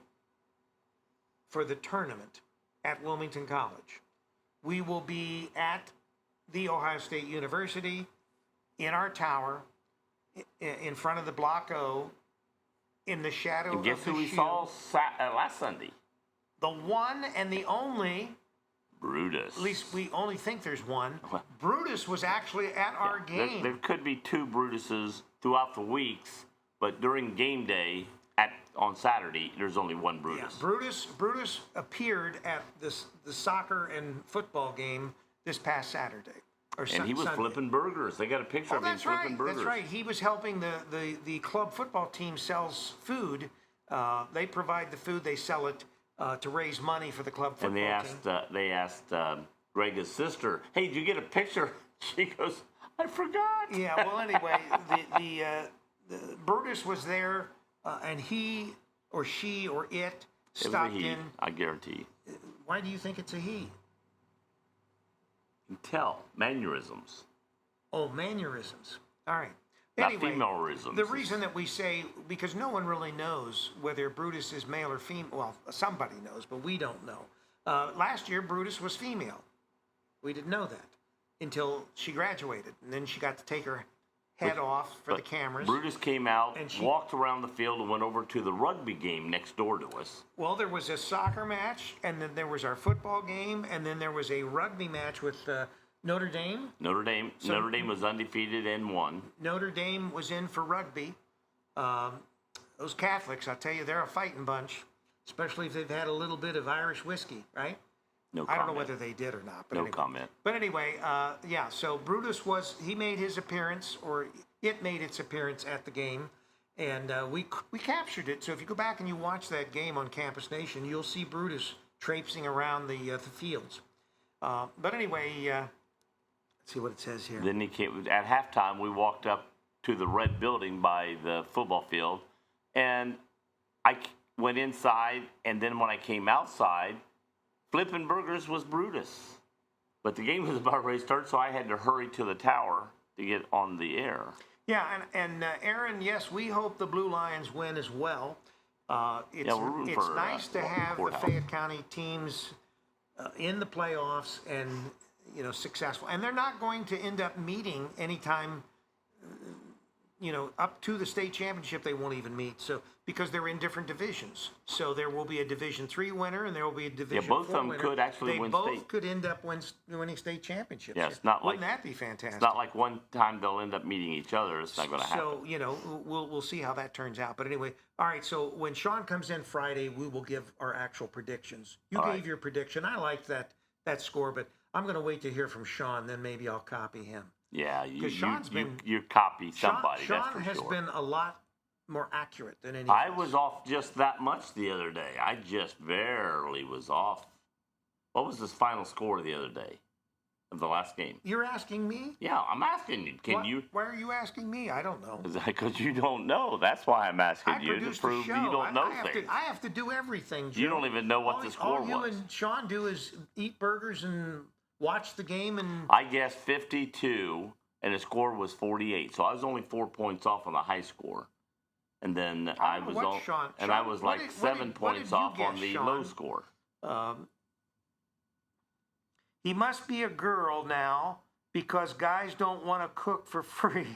for the tournament at Wilmington College, we will be at the Ohio State University in our tower in front of the Block O in the shadow and guess of the who we shield. saw last Sunday? The one and the only Brutus. At least we only think there's one. Brutus was actually at our game. There could be two Brutuses throughout the weeks, but during game day on Saturday, there's only one Brutus. Yeah, Brutus appeared at the soccer and football game this past Saturday. Or And he was Sunday. flipping burgers. They got a picture Oh, of him that's flipping right. burgers. That's right. He was helping the club football team sells food. They provide the food. They sell it to raise money for the club football And they asked Greg's sister, "Hey, did you get a picture?" She goes, "I forgot." team. Yeah. Well, anyway, the Brutus was there, and he or she or it It was a stopped he, in. I guarantee. Why do you think it's a he? You can tell mannerisms, Oh, mannerisms. All right. not Anyway, femaleisms. the reason that we say, because no one really knows whether Brutus is male or female. Well, somebody knows, but we don't know. Last year, Brutus was female. We didn't know that until she graduated, and then she got to take her head off for the But cameras. Brutus came out, And she- walked around the field, and went over to the rugby game next door to us. Well, there was a soccer match, and then there was our football game, and then there was a rugby match with Notre Dame. Notre Dame was undefeated and won. Notre Dame was in for rugby. Those Catholics, I tell you, they're a fighting bunch, especially if they've had a little bit of Irish whiskey, right? No I comment. don't know whether they did or not. But No anyway. comment. But anyway, yeah, so Brutus he made his appearance, or it made its appearance at the game, and we captured it. So if you go back and you watch that game on Campus Nation, you'll see Brutus traipsing around the fields. But anyway, let's see what it says here. Then he came at halftime. We walked up to the red building by the football field, and I went inside. And then when I came outside, flipping burgers was Brutus. But the game was about ready to start, so I had to hurry to the tower to get on the air. Yeah, and Aaron, yes, we hope the Blue Lions win as well. It's Yeah, we're rooting it's for, nice to Walton have the Courthouse. Fayette County teams in the playoffs and successful. And they're not going to end up meeting anytime. Up to the state championship, they won't even meet. So because they're in different divisions, so there will be a Division III winner and there will be a Division both of IV them winner. could actually win They both state. could end up winning state championships. Yeah, it's not Wouldn't like- that be fantastic? It's not like one time they'll end up meeting each other. It's not going to happen. So we'll see how that turns out. But anyway, all right. So when Sean comes in Friday, we will give our actual predictions. You All gave right. your prediction. I liked that score, but I'm going to wait to hear from Sean. Then maybe I'll copy him. Yeah, you 'Cause Sean's been- you copy somebody. Sean that's for has sure. been a lot more accurate than any. I was off just that much the other day. I just barely was off. What was his final score the other day of the last game? You're asking me? Yeah, I'm asking you. Can you? Why are you asking me? I don't know. Is that because you don't know? That's why I'm asking I you to produced prove a show. you don't know I have things. I have to do everything. Joe. You don't even know what the score all you was. and Sean do is eat burgers and watch the game and. I guessed 52, and the score was 48. So I was only 4 points off on the high score. And then I don't was know what on, Sean- and Sean, I was what like did- what 7 did- what points did you off on guess, the Sean? low score. He must be a girl now because guys don't want to cook for free.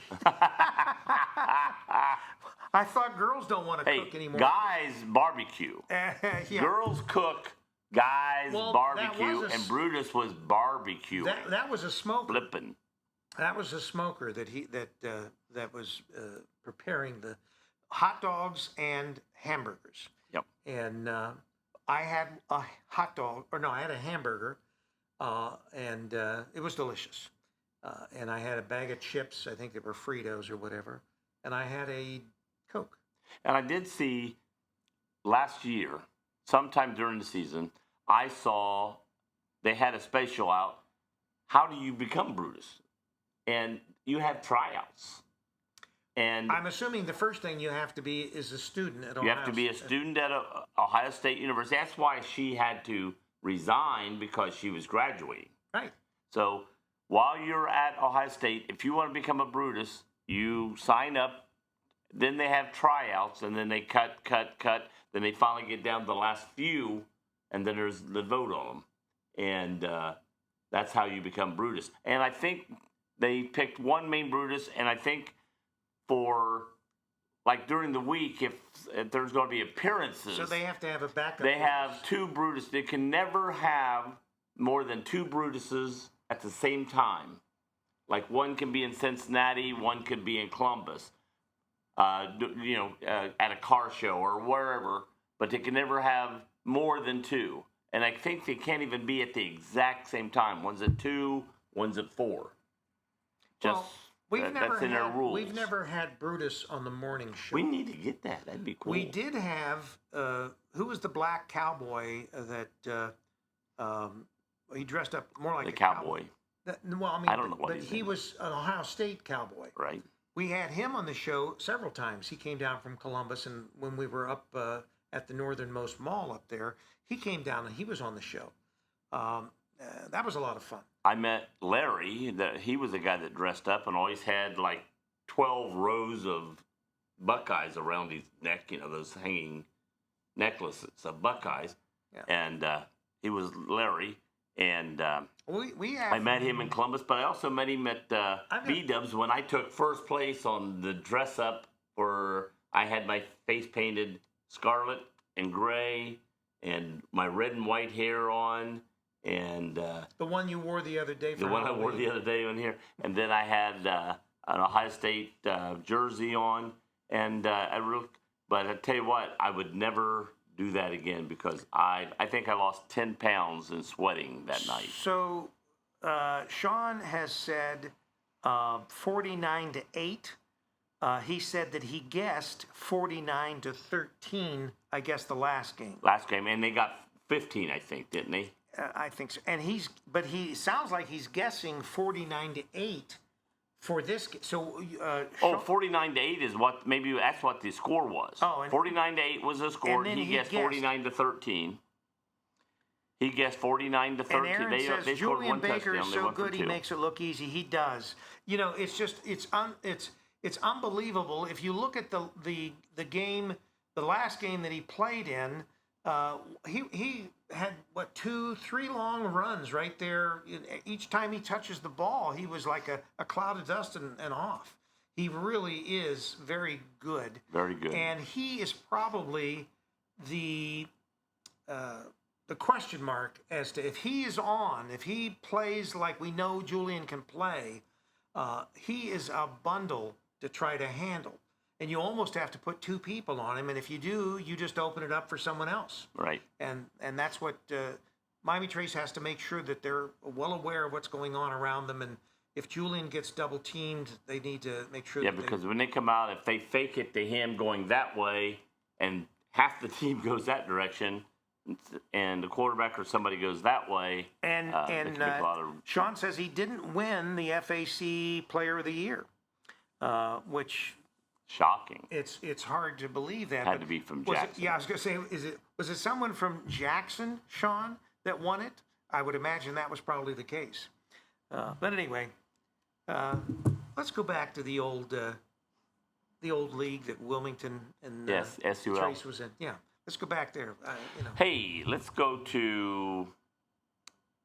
I thought girls don't want to Hey, cook anymore. guys barbecue. Yeah. Girls cook, guys Well, that barbecue, was a and s- Brutus was barbecuing, That was a smoker. flipping. That was a smoker that was preparing the hot dogs and hamburgers. Yep. And I had a hot dog, or no, I had a hamburger, and it was delicious. And I had a bag of chips, I think they were Fritos or whatever, and I had a Coke. And I did see last year, sometime during the season, I saw they had a special out. How do you become Brutus? And you have tryouts. And I'm assuming the first thing you have to be is a student at Ohio. you have to be a student at Ohio State University. That's why she had to resign, because she was graduating. Right. So while you're at Ohio State, if you want to become a Brutus, you sign up. Then they have tryouts, and then they cut. Then they finally get down to the last few, and then there's the vote on them. And that's how you become Brutus. And I think they picked one main Brutus, and I think for, like, during the week, if there's going to be appearances. So they have to have a backup. They have two Brutus. They can never have more than two Brutuses at the same time. Like, one can be in Cincinnati, one could be in Columbus, at a car show or wherever, but they can never have more than two. And I think they can't even be at the exact same time. One's at 2, one's at 4. Just Well, we've never that's in our had rules. we've never had Brutus on the morning show. We need to get that. That'd be cool. We did have who was the black cowboy that he dressed up more like the a cowboy, well, I mean, I don't know what but his he name was an Ohio State cowboy. right? We had him on the show several times. He came down from Columbus, and when we were up at the northernmost mall up there, he came down and he was on the show. That was a lot of fun. I met Larry. That he was the guy that dressed up and always had like 12 rows of Buckeyes around his neck. You know, those hanging necklaces of Buckeyes. Yeah. And he was Larry. And We have, I met him in Columbus, but I also met him at B-Dubs when I took first place on the dress up for, I had my face painted scarlet and gray and my red and white hair on. And the one you wore the other day. For the one I Halloween. wore the other day on here. And then I had an Ohio State jersey on. And but I tell you what, I would never do that again because I think I lost 10 pounds in sweating that night. So Sean has said 49-8. He said that he guessed 49-13. I guess the last game. Last game, and they got 15, I think, didn't they? I think so. And he sounds like he's guessing 49-8 for this. So 49-8 is what, maybe that's what the score was. Oh, and 49-8 was the score. and then He he guessed guessed- 49-13. He guessed 49-13. And Aaron they says scored Julian one Baker touchdown. is They so went for good he two. makes it look easy. He does. You know, it's just it's unbelievable. If you look at the game, the last game that he played in, he had what 2-3 long runs right there. Each time he touches the ball, he was like a cloud of dust and off. He really is very good. Very good. And he is probably the question mark as to if he is on, if he plays like we know Julian can play, he is a bundle to try to handle. And you almost have to put two people on him. And if you do, you just open it up for someone else. Right. And that's what Miami Trace has to make sure that they're well aware of what's going on around them. And if Julian gets double teamed, they need to make sure. Yeah, that because when they come out, if they fake it to him going that way, and half the team goes that direction, and the quarterback or somebody goes that way, And it can make a lot of. Sean says he didn't win the FAC Player of the Year, which Shocking. it's hard to believe that. Had but to be from was it- Jackson. yeah, I was going to say, was it someone from Jackson, Sean, that won it? I would imagine that was probably the case. But anyway, let's go back to the old league that Wilmington and Yes, SUL. Trace was in. Yeah, let's go back there. Hey, let's go to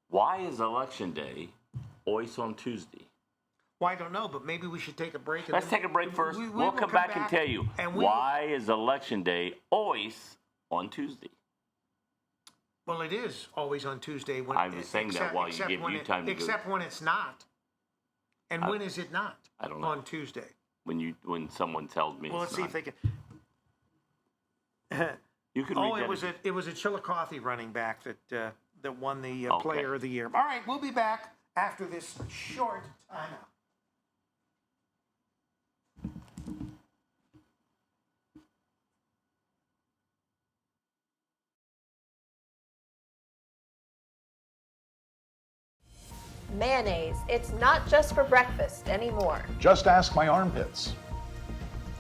why is Election Day always on Tuesday? Well, I don't know, but maybe we should take a break. And Let's then take a break first. we We'll will come back and tell you and why is Election Day always on Tuesday. Well, it is always on Tuesday. When, I was saying that while you except give when you time to go. Except when it's not. And when is it not? I don't know. On Tuesday. When someone tells me. Well, let's it's see not. if they can. You can Oh, read it was a Chillicothe running back that won the Okay. Player of the Year. All right, we'll be back after this short timeout. Mayonnaise, it's not just for breakfast anymore. Just ask my armpits.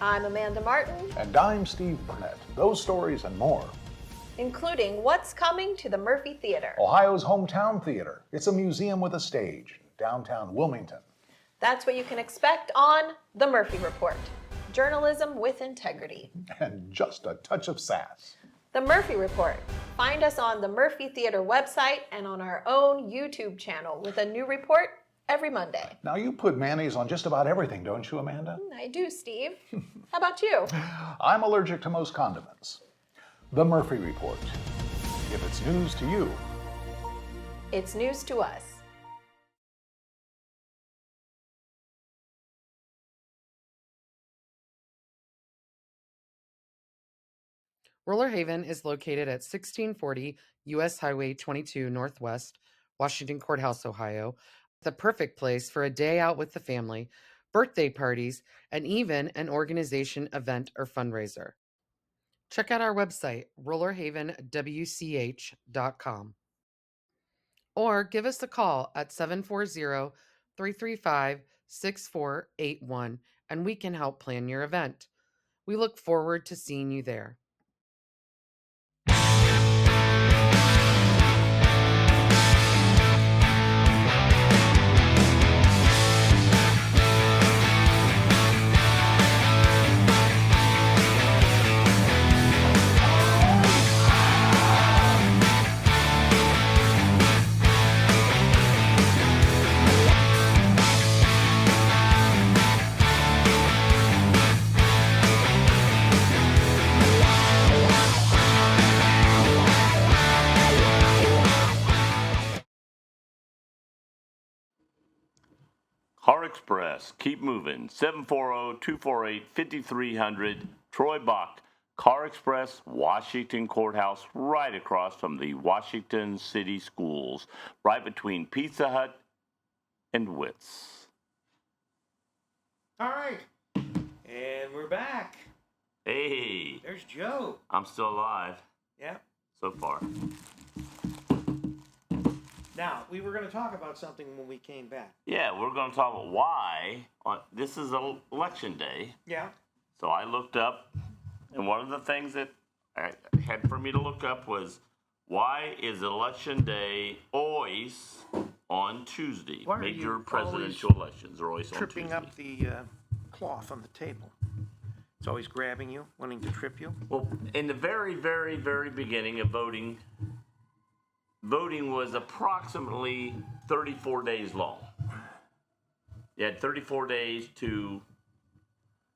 I'm Amanda Martin, And I'm Steve Burnett. Those stories and more. including what's coming to the Murphy Theater. Ohio's hometown theater. It's a museum with a stage in downtown Wilmington. That's what you can expect on The Murphy Report. Journalism with integrity. And just a touch of sass. The Murphy Report. Find us on the Murphy Theater website and on our own YouTube channel with a new report every Monday. Now, you put mayonnaise on just about everything, don't you, Amanda? I do, Steve. How about you? I'm allergic to most condiments. The Murphy Report. If it's news to you, It's news to us. Roller Haven is located at 1640 U.S. Highway 22 Northwest, Washington Courthouse, Ohio, The perfect place for a day out with the family, birthday parties, and even an organization event or fundraiser. Check out our website, rollerhavenwch.com, or give us a call at 740-335-6481 and we can help plan your event. We look forward to seeing you there. Car Express, keep moving. 740-248-5300, Troy Bach. Car Express, Washington Courthouse, right across from the Washington City Schools, right between Pizza Hut and Wits. All right. And we're back. Hey, There's Joe. I'm still alive Yeah. so far. Now, we were going to talk about something when we came back. Yeah, we're going to talk about why. This is election day. Yeah. So I looked up, and one of the things that I had for me to look up was, why is election day always on Tuesday? Why are Major you presidential elections are always on Tuesday. Tripping up the cloth on the table. It's always grabbing you, wanting to trip you. Well, in the very, very, very beginning of voting was approximately 34 days long. You had 34 days to,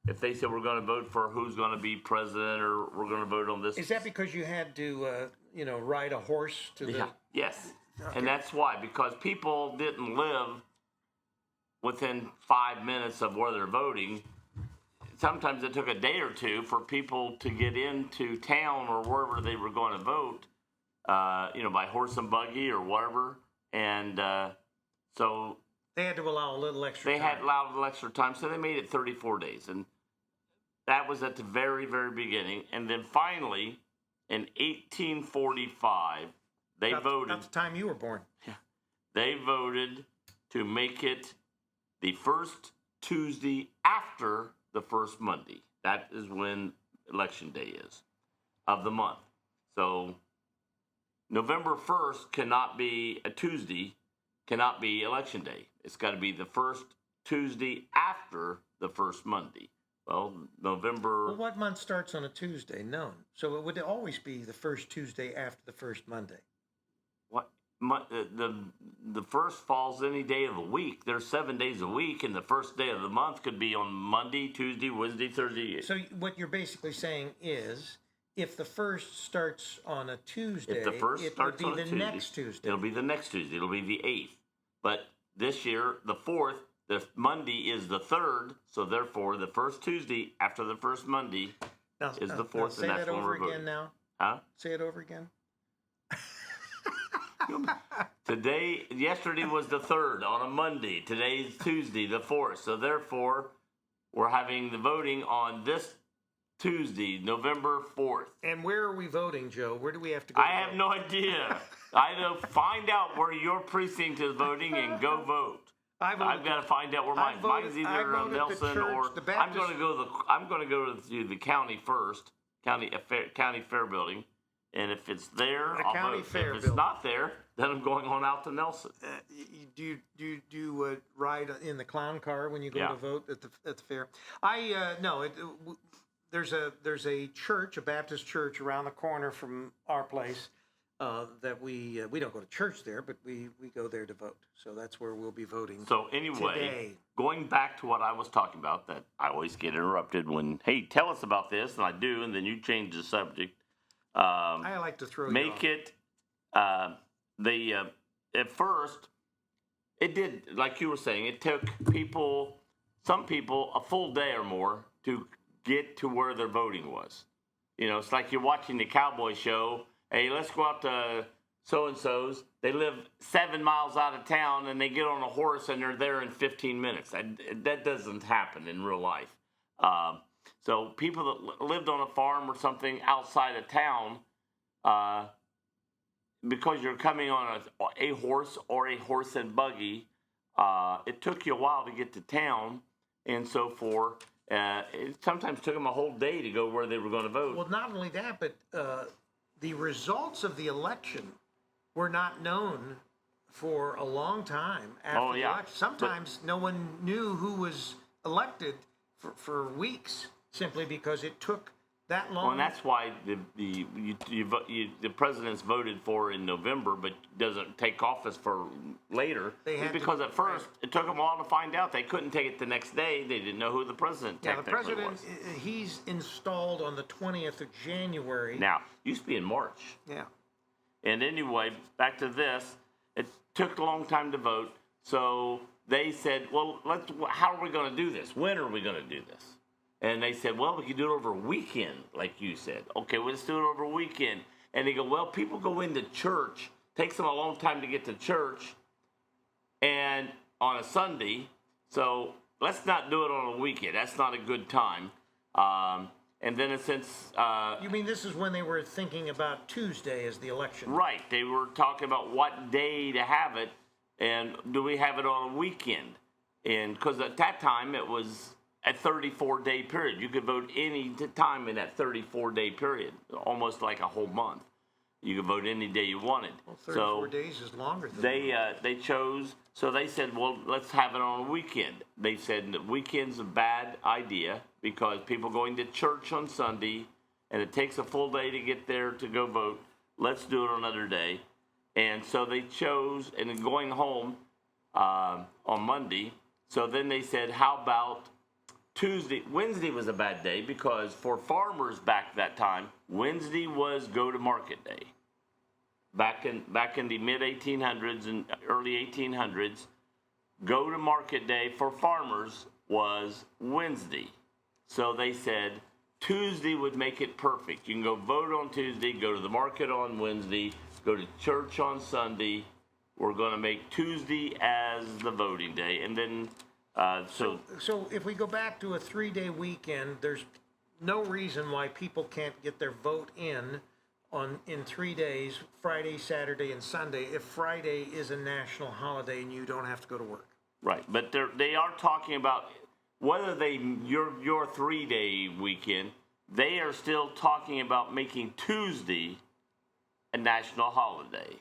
if they said we're going to vote for who's going to be president or we're going to vote on this. Is that because you had to, ride a horse to the... Yeah. Yes. Okay. And that's why, because people didn't live within 5 minutes of where they're voting. Sometimes it took a day or two for people to get into town or wherever they were going to vote, by horse and buggy or whatever. And so They had to allow a little extra they time. had allowed a little extra time, so they made it 34 days. And that was at the very, very beginning. And then finally, in 1845, they voted. That's the time you were born. They voted to make it the first Tuesday after the first Monday. That is when election day is of the month. So November 1st cannot be a Tuesday, cannot be election day. It's got to be the first Tuesday after the first Monday. Well, November. Well, what month starts on a Tuesday? None. So it would always be the first Tuesday after the first Monday. What? The first falls any day of the week. There's 7 days a week, and the first day of the month could be on Monday, Tuesday, Wednesday, Thursday. So what you're basically saying is, if the first starts on a Tuesday, If the first it starts would on be a the Tuesday, next Tuesday. It'll be the next Tuesday. It'll be the 8th. But this year, the 4th, the Monday is the 3rd, so therefore the first Tuesday after the first Monday is the 4th, say and that's that when over we're again voting. now. Huh? Say it over again. Yesterday was the 3rd on a Monday. Today's Tuesday, the 4th. So therefore, we're having the voting on this Tuesday, November 4th. And where are we voting, Joe? Where do we have to go? I have no idea. I know. Find out where your precinct is voting and go vote. I've got to find out where mine. Mine's either Nelson or I'm going to go to the county first, county fair building, and if it's there, I'll vote. If it's not there, then I'm going on out to Nelson. Do you ride in the clown car when you go to vote at the fair? There's a church, a Baptist church around the corner from our place. That we don't go to church there, but we go there to vote. So that's where we'll be voting. So anyway, today. Going back to what I was talking about, that I always get interrupted when, hey, tell us about this, and I do, and then you change the subject. I like to throw you off. At first, it did, like you were saying, it took some people a full day or more to get to where their voting was. It's like you're watching the cowboy show. Hey, let's go out to so-and-sos. They live 7 miles out of town, and they get on a horse, and they're there in 15 minutes. That doesn't happen in real life. So people that lived on a farm or something outside of town, because you're coming on a horse or a horse and buggy, it took you a while to get to town, and so forth. It sometimes took them a whole day to go where they were going to vote. Well, not only that, but the results of the election were not known for a long time after the election. Sometimes no one knew who was elected for weeks, simply because it took that long. Well, and that's why the president's voted for in November, but doesn't take office for later. Because at first it took them a while to find out. They couldn't take it the next day. They didn't know who the president technically was. The president, he's installed on the 20th of January. Now, used to be in March. Yeah. And anyway, back to this. It took a long time to vote, so they said, well, how are we going to do this? When are we going to do this? And they said, well, we can do it over a weekend, like you said. Okay, well, let's do it over a weekend. And they go, well, people go into church. Takes them a long time to get to church and on a Sunday. So let's not do it on a weekend. That's not a good time. And then since... you mean this is when they were thinking about Tuesday as the election? Right. They were talking about what day to have it, and do we have it on a weekend? And because at that time it was a 34-day period. You could vote any time in that 34-day period, almost like a whole month. You could vote any day you wanted. Well, 34 days is longer than they chose. So they said, well, let's have it on a weekend. They said the weekend's a bad idea because people going to church on Sunday, and it takes a full day to get there to go vote. Let's do it another day. And so they chose, and then going home on Monday. So then they said, how about Tuesday? Wednesday was a bad day because for farmers back that time, Wednesday was go to market day. Back in the mid 1800s and early 1800s, go to market day for farmers was Wednesday. So they said Tuesday would make it perfect. You can go vote on Tuesday, go to the market on Wednesday, go to church on Sunday. We're going to make Tuesday as the voting day, and then so if we go back to a 3-day weekend, there's no reason why people can't get their vote in 3 days, Friday, Saturday, and Sunday, if Friday is a national holiday and you don't have to go to work. Right, but they are talking about whether your 3-day weekend, they are still talking about making Tuesday a national holiday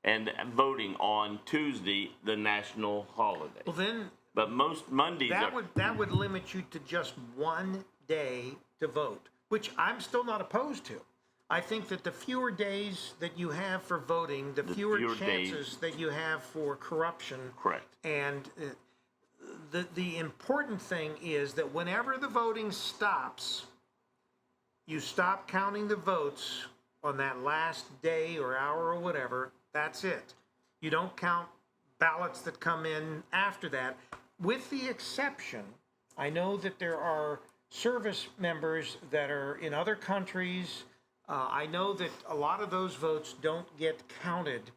and voting on Tuesday the national holiday. Well, then, but most Mondays that would limit you to just 1 day to vote, which I'm still not opposed to. I think that the fewer days that you have for voting, the fewer chances that you have for corruption. Correct. And the important thing is that whenever the voting stops, you stop counting the votes on that last day or hour or whatever. That's it. You don't count ballots that come in after that, with the exception, I know that there are service members that are in other countries. I know that a lot of those votes don't get counted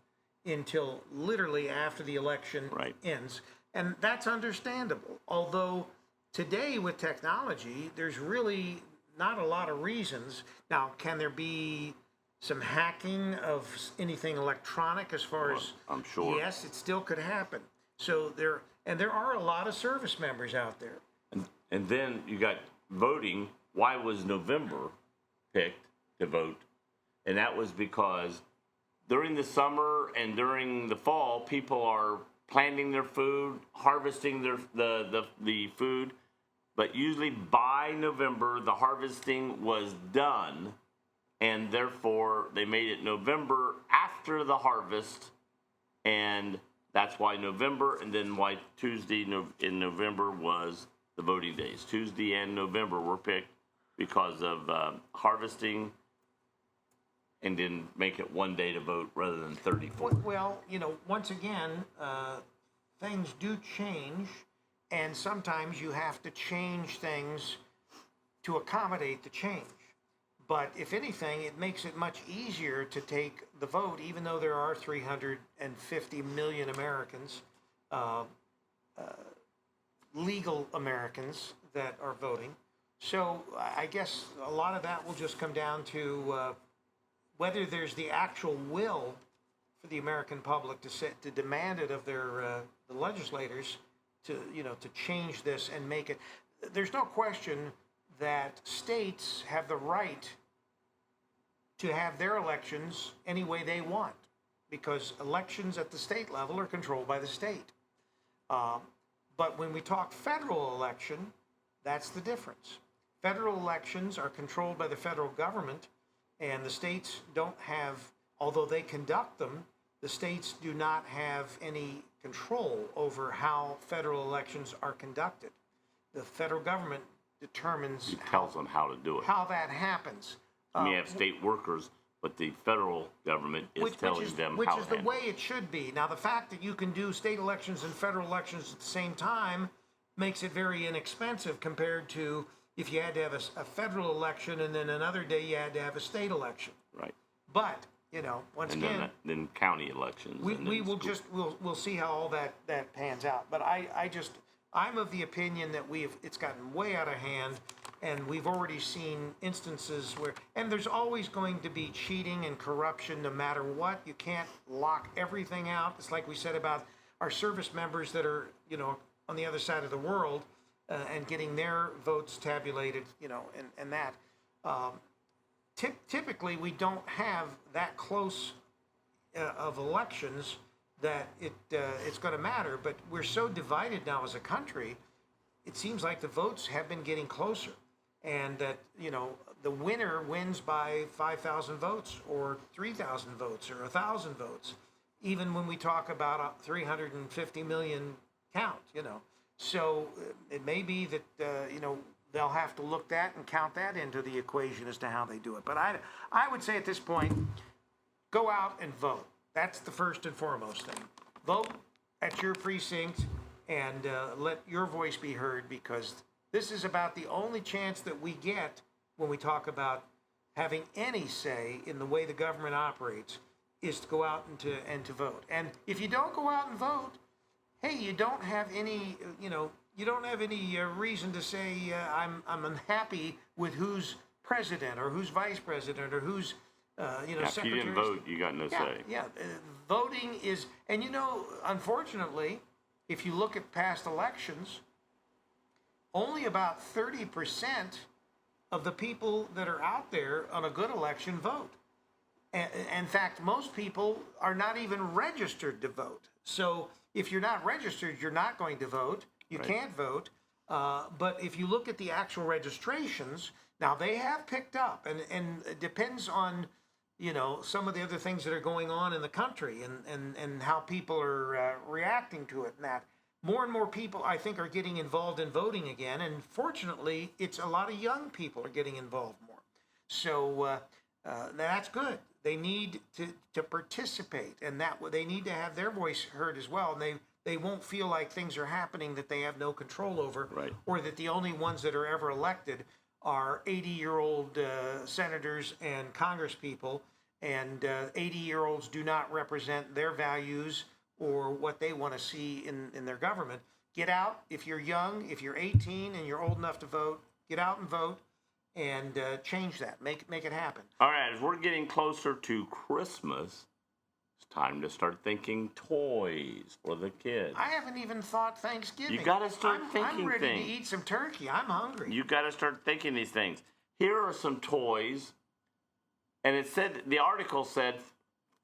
until literally after the election ends. And that's understandable. Although today with technology, there's really not a lot of reasons. Now, can there be some hacking of anything electronic as far as... I'm sure. Yes, it still could happen. So there are a lot of service members out there. And then you got voting. Why was November picked to vote? And that was because during the summer and during the fall, people are planting their food, harvesting the food. But usually by November, the harvesting was done. And therefore, they made it November after the harvest. And that's why November, and then why Tuesday in November was the voting days. Tuesday and November were picked because of harvesting, and then make it 1 day to vote rather than 34. Well, once again, things do change, and sometimes you have to change things to accommodate the change. But if anything, it makes it much easier to take the vote, even though there are 350 million Americans, legal Americans that are voting. So I guess a lot of that will just come down to whether there's the actual will for the American public to demand it of their the legislators to change this and make it. There's no question that states have the right to have their elections any way they want, because elections at the state level are controlled by the state. But when we talk federal election, that's the difference. Federal elections are controlled by the federal government, and the states don't have, although they conduct them, the states do not have any control over how federal elections are conducted. The federal government determines It tells them how to do it. how that happens. We have state workers, but the federal government is telling them which how is to the handle way it should be. Now, the fact that you can do state elections and federal elections at the same time makes it very inexpensive compared to if you had to have a federal election and then another day you had to have a state election. Right. But once And again, then county elections. and we then will school. we'll see how all that pans out. But I'm of the opinion that it's gotten way out of hand, and we've already seen instances where, and there's always going to be cheating and corruption no matter what. You can't lock everything out. It's like we said about our service members that are on the other side of the world and getting their votes tabulated, and that. Typically, we don't have that close of elections that it's going to matter. But we're so divided now as a country. It seems like the votes have been getting closer, and that the winner wins by 5,000 votes or 3,000 votes or 1,000 votes. Even when we talk about a 350 million count, So it may be that they'll have to look that and count that into the equation as to how they do it. But I would say at this point, go out and vote. That's the first and foremost thing. Vote at your precinct and let your voice be heard, because this is about the only chance that we get when we talk about having any say in the way the government operates is to go out and to vote. And if you don't go out and vote, hey, you don't have any, you don't have any reason to say I'm unhappy with who's president or who's vice president or who's If you didn't vote, you got no say. Yeah, voting is, and unfortunately, if you look at past elections, only about 30% of the people that are out there on a good election vote. In fact, most people are not even registered to vote. So if you're not registered, you're not going to vote. You can't vote. But if you look at the actual registrations, now they have picked up, and it depends on some of the other things that are going on in the country and how people are reacting to it and that. More and more people, I think, are getting involved in voting again, and fortunately, it's a lot of young people are getting involved more. So that's good. They need to participate, and that they need to have their voice heard as well. And they won't feel like things are happening that they have no control over, or that the only ones that are ever elected are 80-year-old senators and congresspeople, and 80-year-olds do not represent their values or what they want to see in their government. Get out. If you're young, if you're 18 and you're old enough to vote, get out and vote and change that. Make it happen. All right, as we're getting closer to Christmas, it's time to start thinking toys for the kids. I haven't even thought Thanksgiving. You got to start thinking I'm ready things. to eat some turkey. I'm hungry. You got to start thinking these things. Here are some toys, and it said, the article said,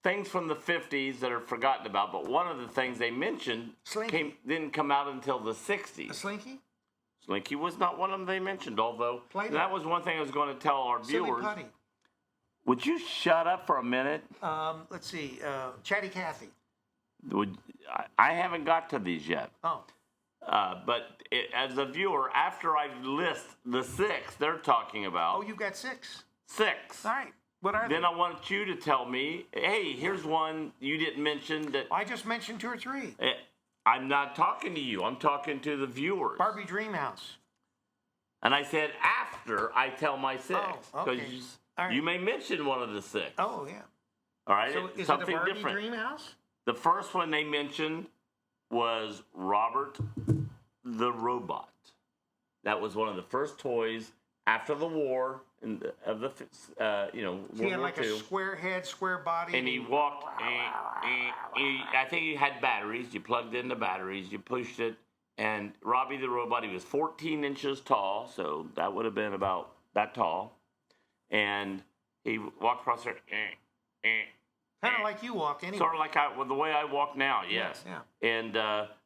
things from the 50s that are forgotten about, but one of the things they mentioned didn't come out until the 60s. A Slinky? Slinky was not one of them they mentioned, although Play-Doh. that was one thing I was going to tell our Silly viewers. Putty. Would you shut up for a minute? Let's see. Chatty Cathy. I haven't got to these yet. Oh. But as a viewer, after I list the 6 they're talking about. Oh, you've got 6. 6. All right. What are they? Then I want you to tell me, hey, here's one you didn't mention that. I just mentioned 2 or 3. I'm not talking to you. I'm talking to the viewers. Barbie Dreamhouse. And I said after I tell my 6. Oh, okay. All right. You may mention one of the 6. Oh, yeah. All right, So is something it a Barbie different. dream house? The first one they mentioned was Robert the Robot. That was one of the first toys after the war of the World He had War like II. a square head, square body. And he walked. I think he had batteries. You plugged in the batteries. You pushed it. And Robbie the Robot, he was 14 inches tall, so that would have been about that tall. And he walked across there. Kind of like you walk anyway. Sort of like the way I walk now, yes. Yeah. And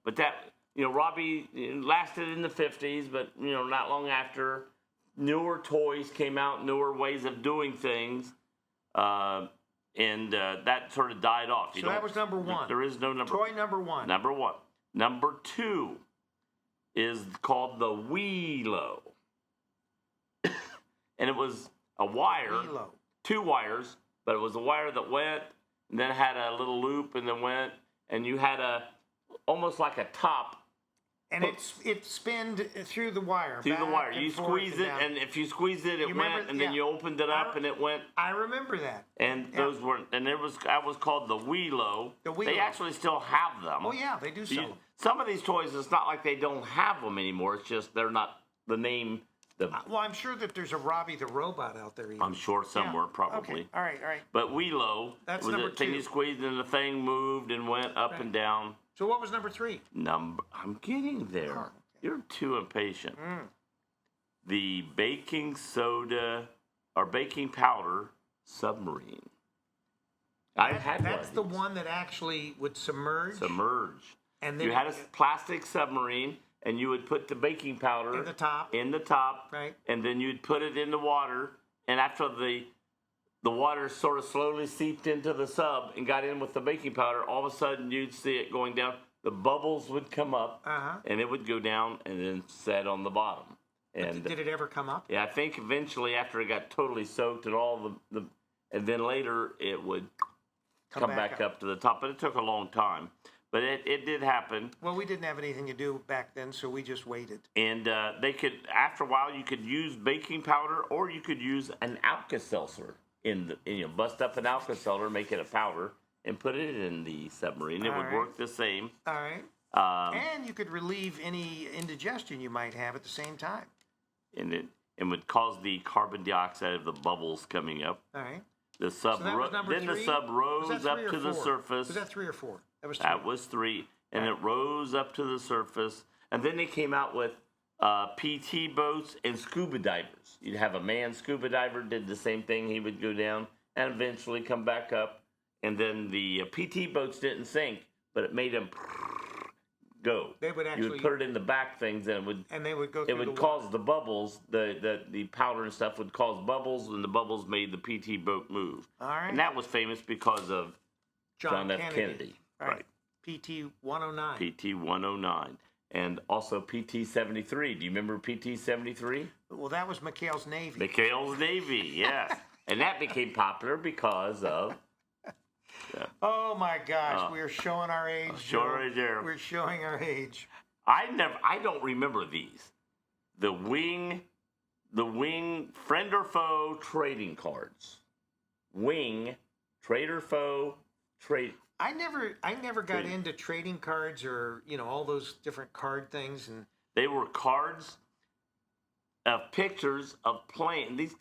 but that Robbie lasted in the 50s, but not long after, newer toys came out, newer ways of doing things, and that sort of died off. So that was number 1. There is no number. Toy number 1. Number 1. Number 2 is called the Wheelo, and it was a wire, Wheelo. 2 wires, but it was a wire that went and then had a little loop and then went, and you had almost like a top. And it spinned through the wire. Through the back wire. and You forth squeezed it, down. and if you squeezed it, it You went, remember- and then yeah. you opened it up, and it went. I remember that. And those weren't, and that was called the Wheelo. The Wheelo. They actually still have them. Oh, yeah, they do sell them. Some of these toys, it's not like they don't have them anymore. It's just they're not the name. Well, I'm sure that there's a Robbie the Robot out there. Even. I'm sure somewhere, Yeah. probably. Okay. All right. But Wheelo That's was number the thing 2. you squeezed, and the thing moved and went up and down. So what was number 3? I'm getting there. Oh, okay. You're too impatient. The baking soda or baking powder submarine. I had one. That's the one that actually would submerge. Submerge. And then You had a plastic submarine, and you would put the baking powder In the top. Right. and then you'd put it in the water, and after the water sort of slowly seeped into the sub and got in with the baking powder, all of a sudden you'd see it going down. The bubbles would come up, and it would go down and then set on the bottom. And Did it ever come up? yeah, I think eventually after it got totally soaked and all and then later it would come back up to the top, but it took a long time. But it did happen. Well, we didn't have anything to do back then, so we just waited. And they could, after a while, you could use baking powder, or you could use an Alka-Seltzer bust up an Alka-Seltzer, make it a powder, and put it in the submarine. It would work the same. All right. And you could relieve any indigestion you might have at the same time. And it would cause the carbon dioxide of the bubbles coming up. All right. The sub So that was number then 3? the sub Was rose that up 3 or to the 4? surface. Was that 3 or 4? That was 3. That was 3, and it rose up to the surface. And then they came out with PT boats and scuba divers. You'd have a man scuba diver, did the same thing. He would go down and eventually come back up. And then the PT boats didn't sink, but it made them go. They would You actually. would put it in the back things, and They would go. it Through would the cause water. the bubbles. The powder and stuff would cause bubbles, and the bubbles made the PT boat move. All right. And that was famous because of John F. Kennedy. Right. PT 109. PT 109. And also PT 73. Do you remember PT 73? Well, that was McHale's Navy. McHale's Navy, yes. And that became popular because of. Oh my gosh, we are showing our age. Sure Joe. is there. We're showing our age. I don't remember these. The wing friend or foe trading cards. Wing, trade or foe, trade. I never got into trading cards or all those different card things, and They were cards of pictures of planes.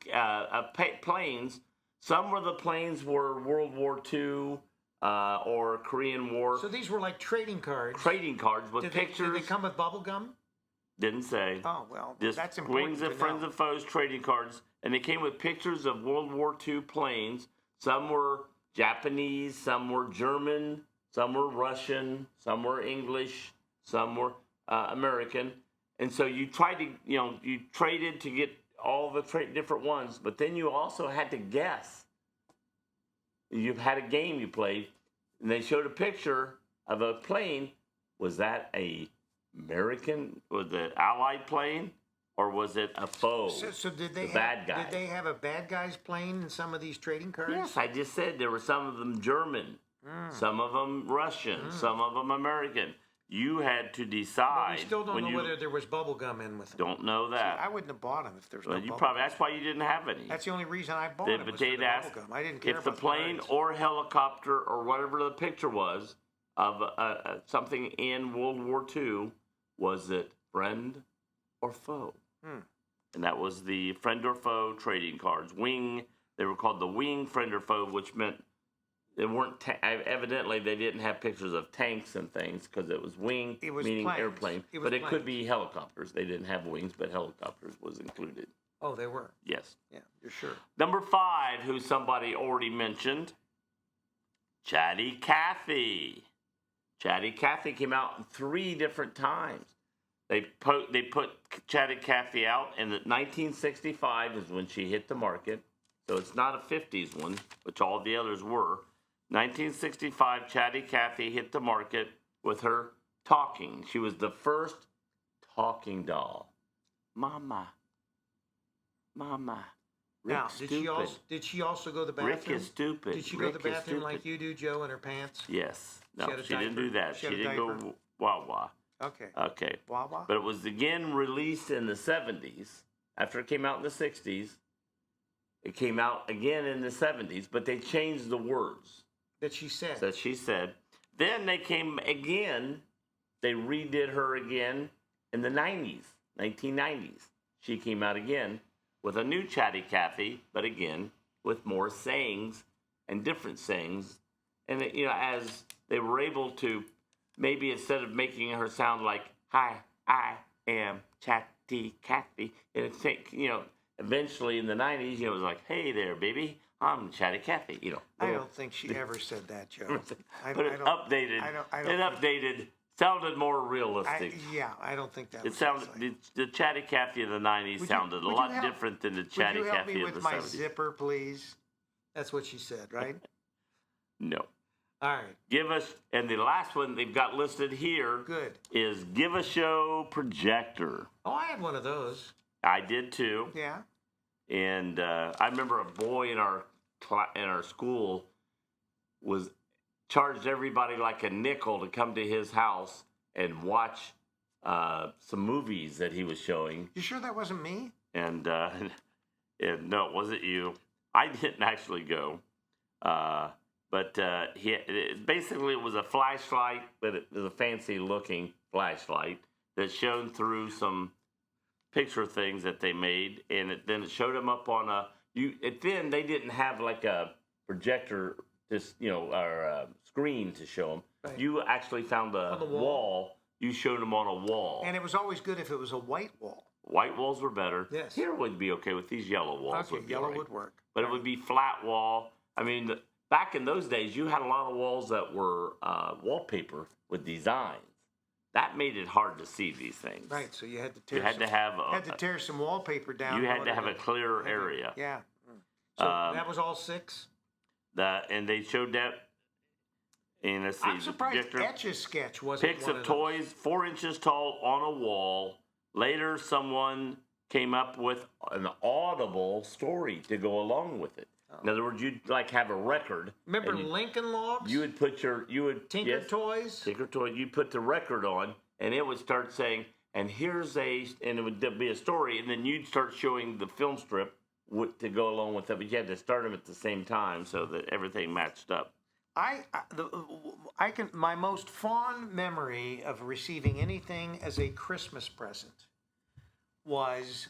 Some of the planes were World War II or Korean War. so these were like trading cards. Trading cards with Did pictures. they come with bubble gum? Didn't say. Oh well, Just that's important wings to of friends know. and foes trading cards, and they came with pictures of World War II planes. Some were Japanese, some were German, some were Russian, some were English, some were American, and so you tried to, you traded to get all the different ones, but then you also had to guess. You had a game you played, and they showed a picture of a plane. Was that a American, was it Allied plane, or was it a foe? So did they the bad guy? Did they have a bad guys plane in some of these trading cards? Yes, I just said there were some of them German, some of them Russian, some of them American. You had to But decide. we still don't when know you, whether there was bubble gum in with them. Don't know that. I wouldn't have bought them if there was no Well, you bubble probably gum. that's why you didn't have any. That's the only reason I bought But them was for the they'd ask bubble gum. I didn't care if the about plane birds. or helicopter or whatever the picture was of something in World War II, was it friend or foe? And that was the friend or foe trading cards. Wing, they were called the wing friend or foe, which meant they weren't, evidently they didn't have pictures of tanks and things because it was wing, It was meaning planes. airplane. It was But it could planes. be helicopters. They didn't have wings, but helicopters was included. Oh, they were. Yes. Yeah, you're sure. Number 5, who somebody already mentioned, Chatty Cathy. Chatty Cathy came out 3 different times. They put Chatty Cathy out, and 1965 is when she hit the market. So it's not a 50s one, which all the others were. 1965, Chatty Cathy hit the market with her talking. She was the first talking doll. Mama. Mama. Now, Rick's did she also go to the bathroom? Rick is stupid. Did she go to the Rick is bathroom like stupid. you do, Joe, in her pants? Yes. No, She had a she didn't diaper? do that. She She had a didn't diaper? go wah-wah. Okay. Okay. Wawa? But it was again released in the 70s. After it came out in the 60s, it came out again in the 70s, but they changed the words That she said. that she said. Then they came again, they redid her again in the 90s, 1990s. She came out again with a new Chatty Cathy, but again with more sayings and different sayings. And, as they were able to, maybe instead of making her sound like, hi, I am Chatty Cathy, and it's, eventually in the 90s, it was like, hey there, baby, I'm Chatty Cathy, I don't think she ever said that, Joe. But it updated. Updated, sounded more realistic. I don't think that It was sounded like. the Chatty Cathy of the 90s sounded a would you lot help- different than the Would Chatty you help Cathy me of the with my 70s. zipper, please? That's what she said, right? No. All right. Give us, and the last one they've got listed here Good. is Give a Show Projector. Oh, I had one of those. I did too. Yeah. And I remember a boy in our school was charged everybody like a nickel to come to his house and watch some movies that he was showing. You sure that wasn't me? And no, it wasn't you. I didn't actually go. But basically it was a flashlight, but it was a fancy looking flashlight that shone through some picture things that they made, and then it showed them up on then they didn't have like a projector, or a screen to show them. Right. You actually found a the wall. wall. You showed them on a wall. And it was always good if it was a white wall. White walls were better. Yes. Here would be okay with these yellow walls. Okay, would be yellow all right. would work. But it would be flat wall. I mean, back in those days, you had a lot of walls that were wallpaper with designs. That made it hard to see these things. Right, so you had to tear You had to have tear some wallpaper down. you in had order to have a clear area. Yeah. So that was all 6? And they showed that. And let's see, I'm surprised projector, Etch-a-Sketch wasn't pics one of those. toys 4 inches tall on a wall. Later, someone came up with an audible story to go along with it. In other words, you'd like have a record. Remember and Lincoln Logs? You would put Tinker yes, Toys? Tinker Toy. You'd put the record on, and it would start saying, and it would be a story, and then you'd start showing the film strip to go along with it. But you had to start them at the same time so that everything matched up. My most fond memory of receiving anything as a Christmas present was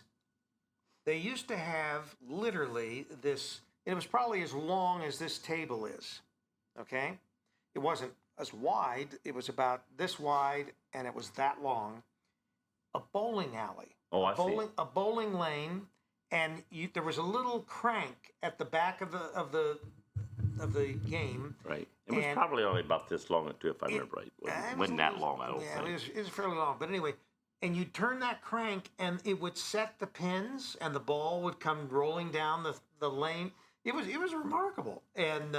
they used to have literally this. It was probably as long as this table is. Okay, it wasn't as wide. It was about this wide, and it was that long. A bowling alley. Oh, I see. A bowling lane, and there was a little crank at the back of the game. Right. It was And probably only about this long, too, if I remember right. It wasn't that long, I don't think. It was fairly long. But anyway, and you turn that crank, and it would set the pins, and the ball would come rolling down the lane. It was remarkable. And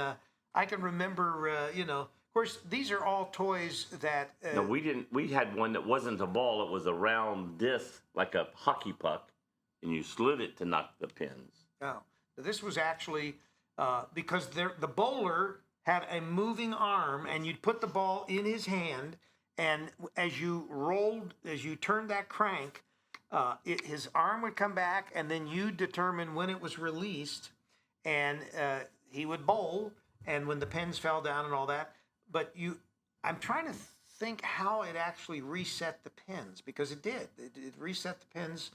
I can remember, of course, these are all toys that... No, we didn't. We had one that wasn't a ball. It was a round disc, like a hockey puck, and you slid it to knock the pins. Oh, this was actually... because the bowler had a moving arm, and you'd put the ball in his hand, and as you turned that crank, his arm would come back, and then you determine when it was released, and he would bowl, and when the pins fell down and all that. But I'm trying to think how it actually reset the pins, because it did. It reset the pins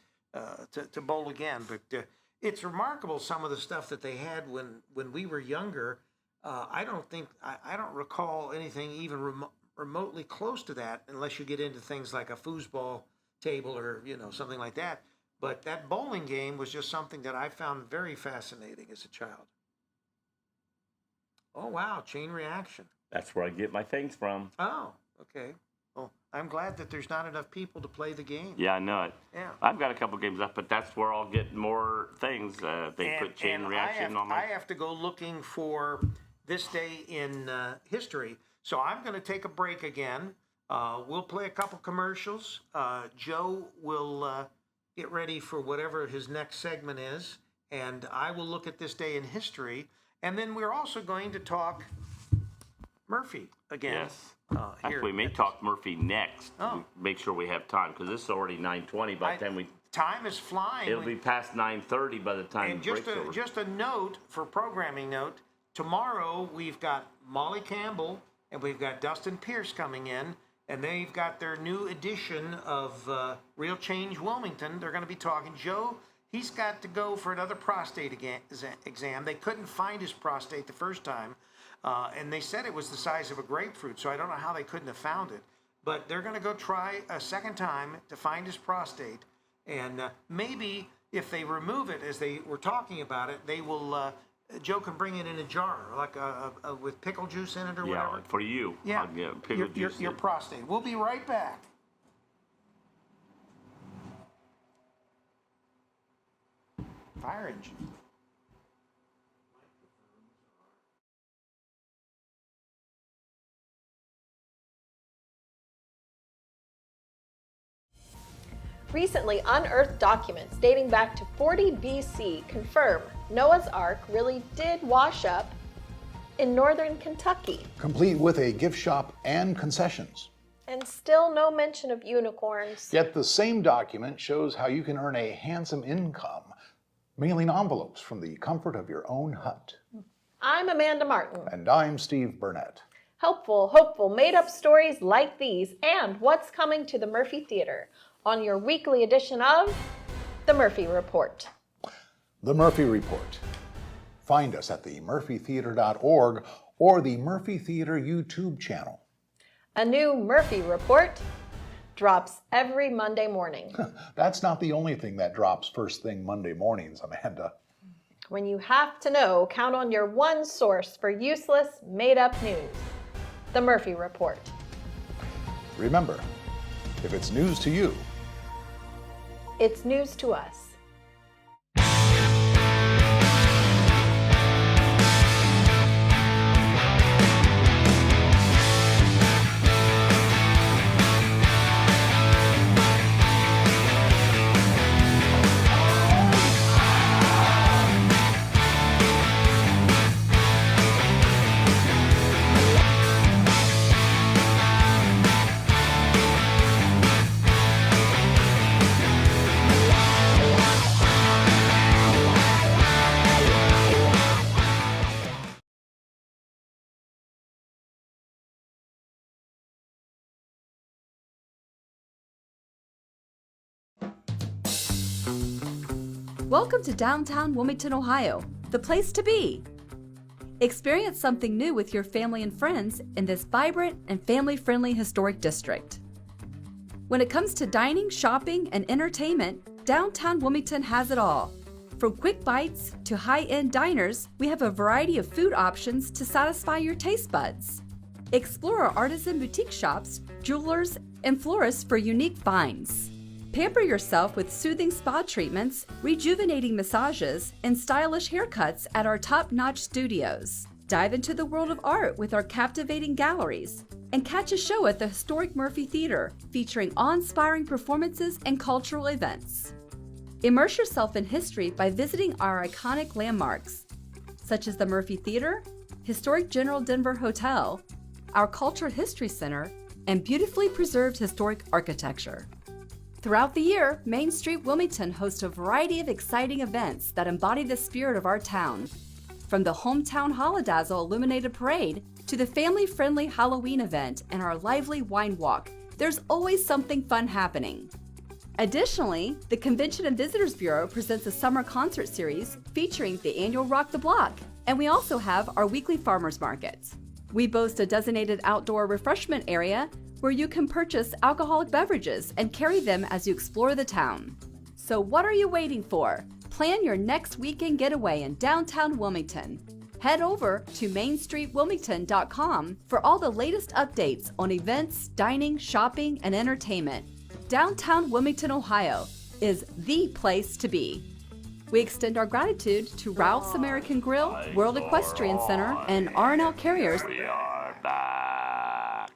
to bowl again. But it's remarkable, some of the stuff that they had when we were younger. I don't recall anything even remotely close to that, unless you get into things like a foosball table or something like that. But that bowling game was just something that I found very fascinating as a child. Oh wow, chain reaction. That's where I get my things from. Oh, okay. Well, I'm glad that there's not enough people to play the game. Yeah, I know it. Yeah. I've got a couple games up, but that's where I'll get more things. They put chain reaction on my... I have to go looking for this day in history. So I'm going to take a break again. We'll play a couple commercials. Joe will get ready for whatever his next segment is, and I will look at this day in history. And then we're also going to talk Murphy again. Yes. Actually, we may talk Murphy next. Oh. Make sure we have time, because this is already 9:20 by the time we... Time is flying. It'll be past 9:30 by the time And the break's over. just a note, for programming note, tomorrow we've got Molly Campbell and we've got Dustin Pierce coming in, and they've got their new edition of Real Change Wilmington. They're going to be talking. Joe, he's got to go for another prostate exam. They couldn't find his prostate the first time, and they said it was the size of a grapefruit, so I don't know how they couldn't have found it. But they're going to go try a second time to find his prostate, and maybe if they remove it, as they were talking about it, they will... Joe can bring it in a jar, like with pickle juice in it or whatever. Yeah, for you. Yeah, I'll get pickle juice your in. prostate. We'll be right back. Fire engine. Recently unearthed documents dating back to 40 BC confirm Noah's Ark really did wash up in northern Kentucky. Complete with a gift shop and concessions. And still no mention of unicorns. Yet the same document shows how you can earn a handsome income mailing envelopes from the comfort of your own hut. I'm Amanda Martin. And I'm Steve Burnett. Helpful, hopeful, made-up stories like these and what's coming to the Murphy Theater on your weekly edition of The Murphy Report. The Murphy Report. Find us at themurphytheater.org or the Murphy Theater YouTube channel. A new Murphy Report drops every Monday morning. That's not the only thing that drops first thing Monday mornings, Amanda. When you have to know, count on your one source for useless, made-up news. The Murphy Report. Remember, if it's news to you, it's news to us. Welcome to downtown Wilmington, Ohio, the place to be. Experience something new with your family and friends in this vibrant and family-friendly historic district. When it comes to dining, shopping, and entertainment, downtown Wilmington has it all. From quick bites to high-end diners, we have a variety of food options to satisfy your taste buds. Explore our artisan boutique shops, jewelers, and florists for unique finds. Pamper yourself with soothing spa treatments, rejuvenating massages, and stylish haircuts at our top-notch studios. Dive into the world of art with our captivating galleries. And catch a show at the historic Murphy Theater, featuring awe-inspiring performances and cultural events. Immerse yourself in history by visiting our iconic landmarks, such as the Murphy Theater, Historic General Denver Hotel, our Cultural History Center, and beautifully preserved historic architecture. Throughout the year, Main Street Wilmington hosts a variety of exciting events that embody the spirit of our town. From the Hometown Holodazzle Illuminated Parade to the family-friendly Halloween event and our lively wine walk, there's always something fun happening. Additionally, the Convention and Visitors Bureau presents a summer concert series featuring the annual Rock the Block, and we also have our weekly farmers markets. We boast a designated outdoor refreshment area where you can purchase alcoholic beverages and carry them as you explore the town. So what are you waiting for? Plan your next weekend getaway in downtown Wilmington. Head over to mainstreetwilmington.com for all the latest updates on events, dining, shopping, and entertainment. Downtown Wilmington, Ohio is the place to be. We extend our gratitude to Ralph's American Grill, World Equestrian Center, and R&L Carriers. We are back.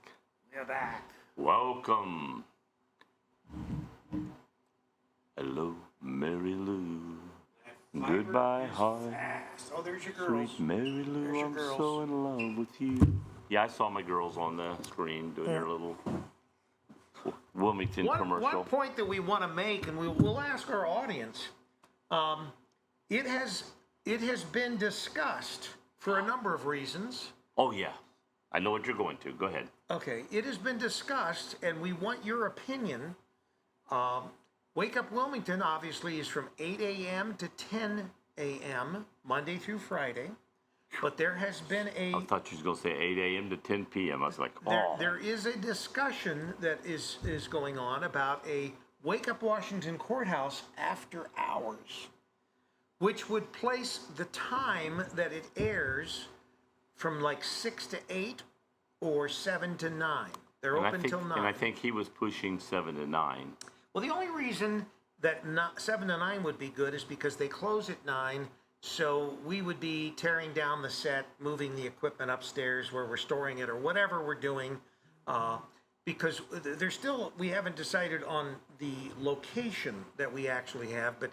We're back. Welcome. Hello, Mary Lou. Goodbye, heart. Oh, there's your girls. Sweet Mary Lou, There's your I'm girls. so in love with you. Yeah, I saw my girls on the screen doing their little Wilmington commercial. One point that we want to make, and we'll ask our audience, it has been discussed for a number of reasons. Oh, yeah. I know what you're going to. Go ahead. Okay, it has been discussed, and we want your opinion. Wake Up Wilmington, obviously, is from 8 a.m. to 10 a.m., Monday through Friday. But there has been I thought you was going to say 8 a.m. to 10 p.m. I was like, oh. There is a discussion that is going on about a Wake Up Washington Courthouse after hours, which would place the time that it airs from like 6 to 8 or 7 to 9. They're open till 9. And I think he was pushing 7 to 9. Well, the only reason that 7 to 9 would be good is because they close at 9. So we would be tearing down the set, moving the equipment upstairs where we're storing it or whatever we're doing, because there's still, we haven't decided on the location that we actually have, but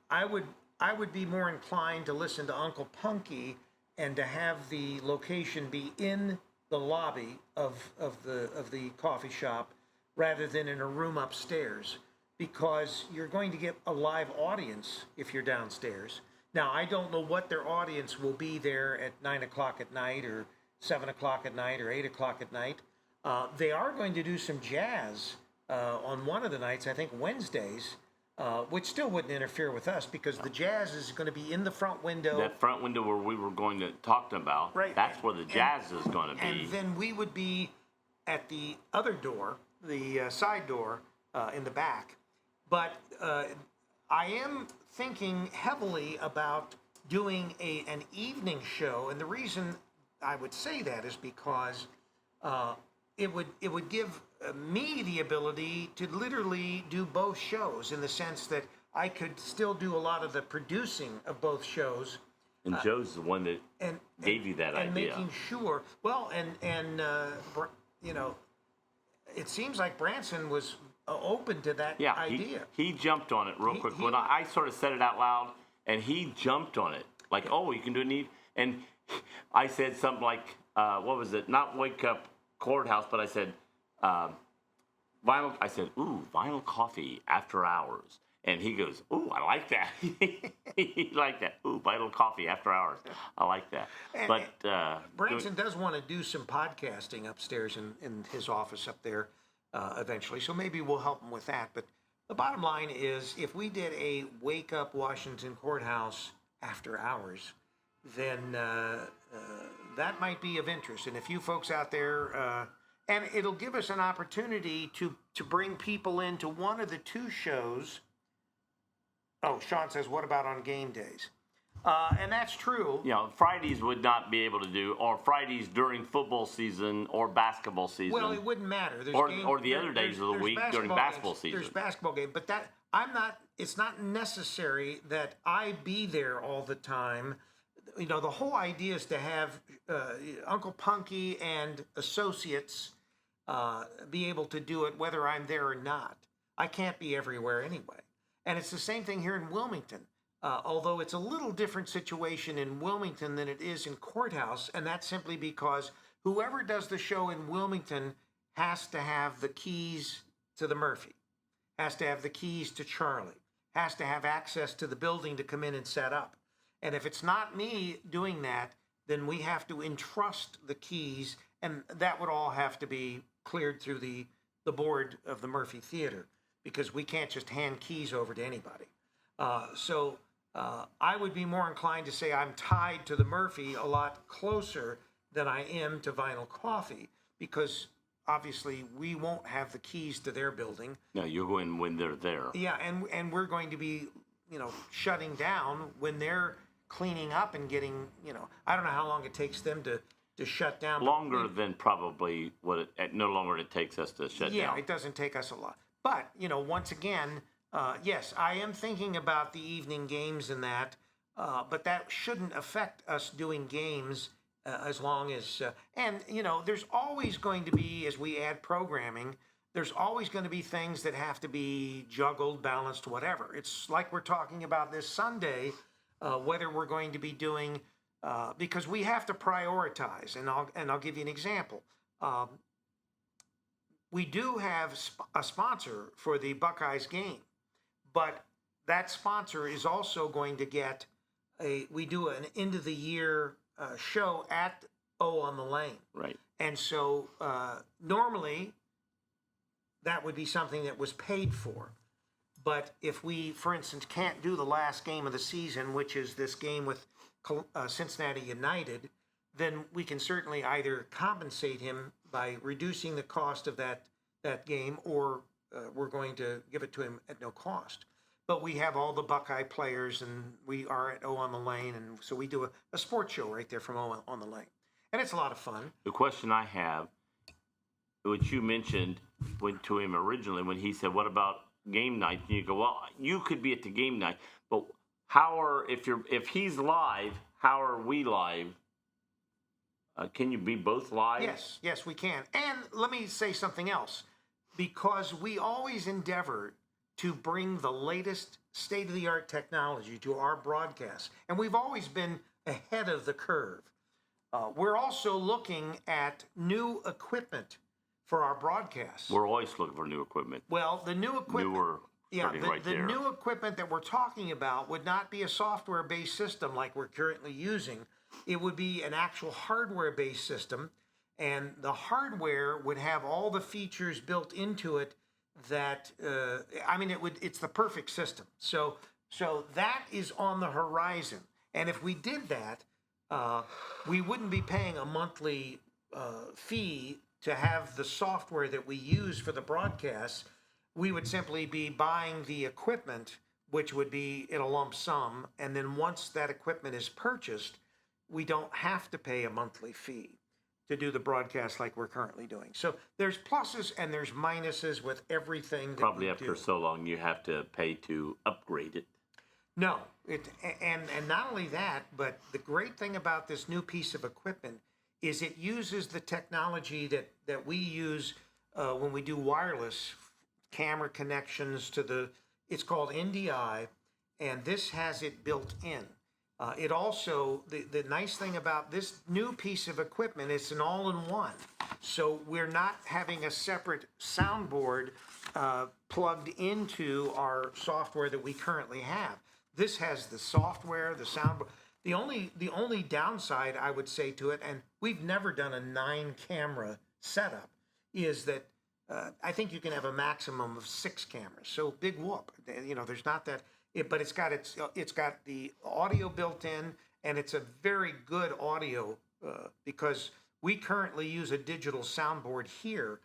I would be more inclined to listen to Uncle Punky and to have the location be in the lobby of the coffee shop rather than in a room upstairs, because you're going to get a live audience if you're downstairs. Now, I don't know what their audience will be there at 9 o'clock at night or 7 o'clock at night or 8 o'clock at night. They are going to do some jazz on one of the nights, I think Wednesdays, which still wouldn't interfere with us because the jazz is going to be in the front window. That front window where we were going to talk about, Right. That's where the jazz is going to be. And then we would be at the other door, the side door in the back. But I am thinking heavily about doing an evening show, and the reason I would say that is because it would give me the ability to literally do both shows, in the sense that I could still do a lot of the producing of both shows. And Joe's the one that gave you that and idea. making sure. Well, and you know, it seems like Branson was open to that idea. He jumped on it real quick. When I sort of said it out loud, and he jumped on it. Like, oh, you can do a need. And I said something like, what was it? Not Wake Up Courthouse, but I said, vinyl. I said, ooh, vinyl coffee after hours. And he goes, ooh, I like that. He liked that. Ooh, vinyl coffee after hours. I like that. But Branson does want to do some podcasting upstairs in his office up there. Eventually, so maybe we'll help them with that. But the bottom line is, if we did a Wake Up Washington Courthouse after hours, then that might be of interest. And if you folks out there, and it'll give us an opportunity to bring people into one of the two shows. Oh, Sean says, what about on game days? And that's true. you know, Fridays would not be able to do, or Fridays during football season or basketball season. Well, it wouldn't matter. There's Or the other days of the week during basketball season. There's basketball game, but it's not necessary that I be there all the time. You know, the whole idea is to have Uncle Punky and associates be able to do it whether I'm there or not. I can't be everywhere anyway. And it's the same thing here in Wilmington. Although it's a little different situation in Wilmington than it is in Courthouse, and that's simply because whoever does the show in Wilmington has to have the keys to the Murphy, has to have the keys to Charlie, has to have access to the building to come in and set up. And if it's not me doing that, then we have to entrust the keys, and that would all have to be cleared through the board of the Murphy Theater, because we can't just hand keys over to anybody. So I would be more inclined to say I'm tied to the Murphy a lot closer than I am to Vinyl Coffee, because obviously we won't have the keys to their building. No, you're going when they're there. Yeah, and we're going to be, shutting down when they're cleaning up and getting, I don't know how long it takes them to shut down. Longer than probably no longer it takes us to shut down. Yeah, it doesn't take us a lot. But, once again, yes, I am thinking about the evening games and that, but that shouldn't affect us doing games as long as, there's always going to be, as we add programming, there's always going to be things that have to be juggled, balanced, whatever. It's like we're talking about this Sunday, whether we're going to be doing, because we have to prioritize, and I'll give you an example. We do have a sponsor for the Buckeyes game, but that sponsor is also going to get we do an end of the year show at on the Lane. Right. And so normally that would be something that was paid for. But if we, for instance, can't do the last game of the season, which is this game with Cincinnati United, then we can certainly either compensate him by reducing the cost of that game, or we're going to give it to him at no cost. But we have all the Buckeye players, and we are at on the Lane, and so we do a sports show right there from on the Lane. And it's a lot of fun. The question I have, which you mentioned to him originally when he said, what about game night? And you go, well, you could be at the game night, but if he's live, how are we live? Can you be both live? Yes, we can. And let me say something else, because we always endeavor to bring the latest state-of-the-art technology to our broadcasts, and we've always been ahead of the curve. We're also looking at new equipment for our broadcasts. We're always looking for new equipment. Well, the new equipment... The new equipment that we're talking about would not be a software-based system like we're currently using. It would be an actual hardware-based system, and the hardware would have all the features built into it that, it's the perfect system. So that is on the horizon. And if we did that, we wouldn't be paying a monthly fee to have the software that we use for the broadcasts. We would simply be buying the equipment, which would be in a lump sum. And then once that equipment is purchased, we don't have to pay a monthly fee to do the broadcast like we're currently doing. So there's pluses and there's minuses with everything that Probably we after do. so long, you have to pay to upgrade it. No, and not only that, but the great thing about this new piece of equipment is it uses the technology that we use when we do wireless camera connections to it's called NDI, and this has it built in. It also, the nice thing about this new piece of equipment, it's an all-in-one. So we're not having a separate soundboard plugged into our software that we currently have. This has the software, the soundboard. The only downside I would say to it, and we've never done a 9-camera setup, is that I think you can have a maximum of 6 cameras. So big whoop. There's not that. But it's got the audio built in, and it's a very good audio because we currently use a digital soundboard here.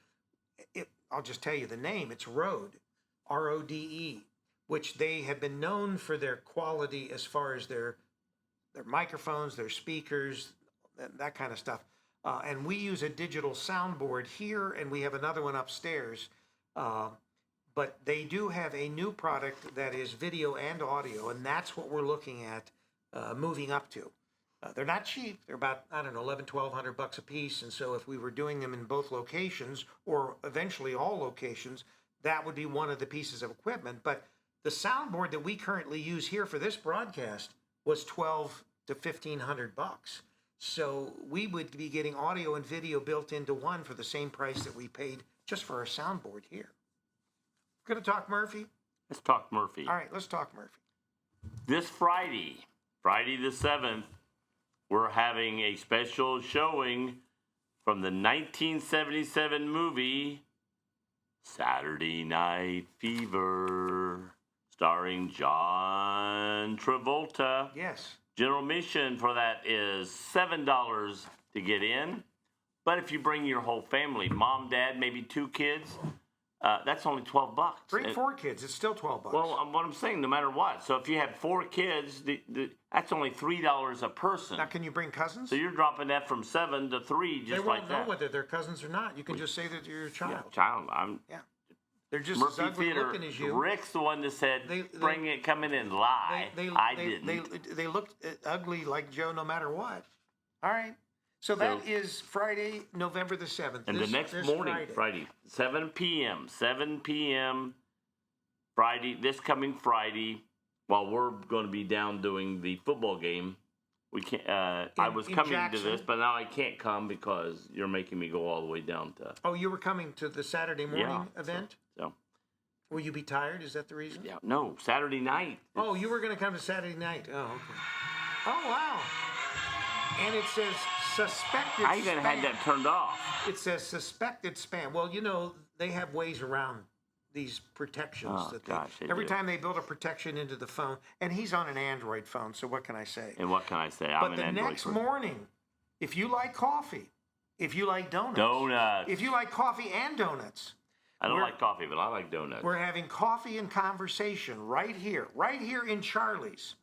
I'll just tell you the name. It's Rode, R-O-D-E, which they have been known for their quality as far as their microphones, their speakers, that kind of stuff. And we use a digital soundboard here, and we have another one upstairs. But they do have a new product that is video and audio, and that's what we're looking at moving up to. They're not cheap. They're about, $1,100, $1,200 a piece. And so if we were doing them in both locations, or eventually all locations, that would be one of the pieces of equipment. But the soundboard that we currently use here for this broadcast was $1,200 to $1,500. So we would be getting audio and video built into one for the same price that we paid just for our soundboard here. Gonna talk Murphy? Let's talk Murphy. All right, let's talk Murphy. This Friday, Friday the 7th, we're having a special showing from the 1977 movie Saturday Night Fever, starring John Travolta. Yes. General admission for that is $7 to get in. But if you bring your whole family, mom, dad, maybe 2 kids, that's only $12. Bring 4 kids, it's still $12. Well, what I'm saying, no matter what. So if you have 4 kids, that's only $3 a person. Now, can you bring cousins? So you're dropping that from 7 to 3 just they like won't that. know whether they're cousins or not. You can just say that you're your child. Yeah, child. Yeah. They're just Murphy as ugly Theater. looking as you. Rick's the one that said, come in and lie. I didn't. They looked ugly like Joe no matter what. All right. So that is Friday, November the 7th. And the next morning, Friday, 7 p.m., Friday, this coming Friday, while we're going to be down doing the football game, we can't. I was coming Jackson. to this, but now I can't come because you're making me go all the way down to. Oh, you were coming to the Saturday morning event? So. Will you be tired? Is that the reason? Yeah. No, Saturday night. Oh, you were going to come to Saturday night. Oh, okay. Oh, wow. And it says suspected I even had that turned off. It says suspected spam. Well, you know, they have ways around these protections. Oh, gosh, every time they build a protection into the phone, and he's on an Android phone, so what can I say? And what can I say? But the next morning, if you like coffee, if you like donuts. If you like coffee and donuts. I don't like coffee, but I like donuts. We're having coffee and conversation right here in Charlie's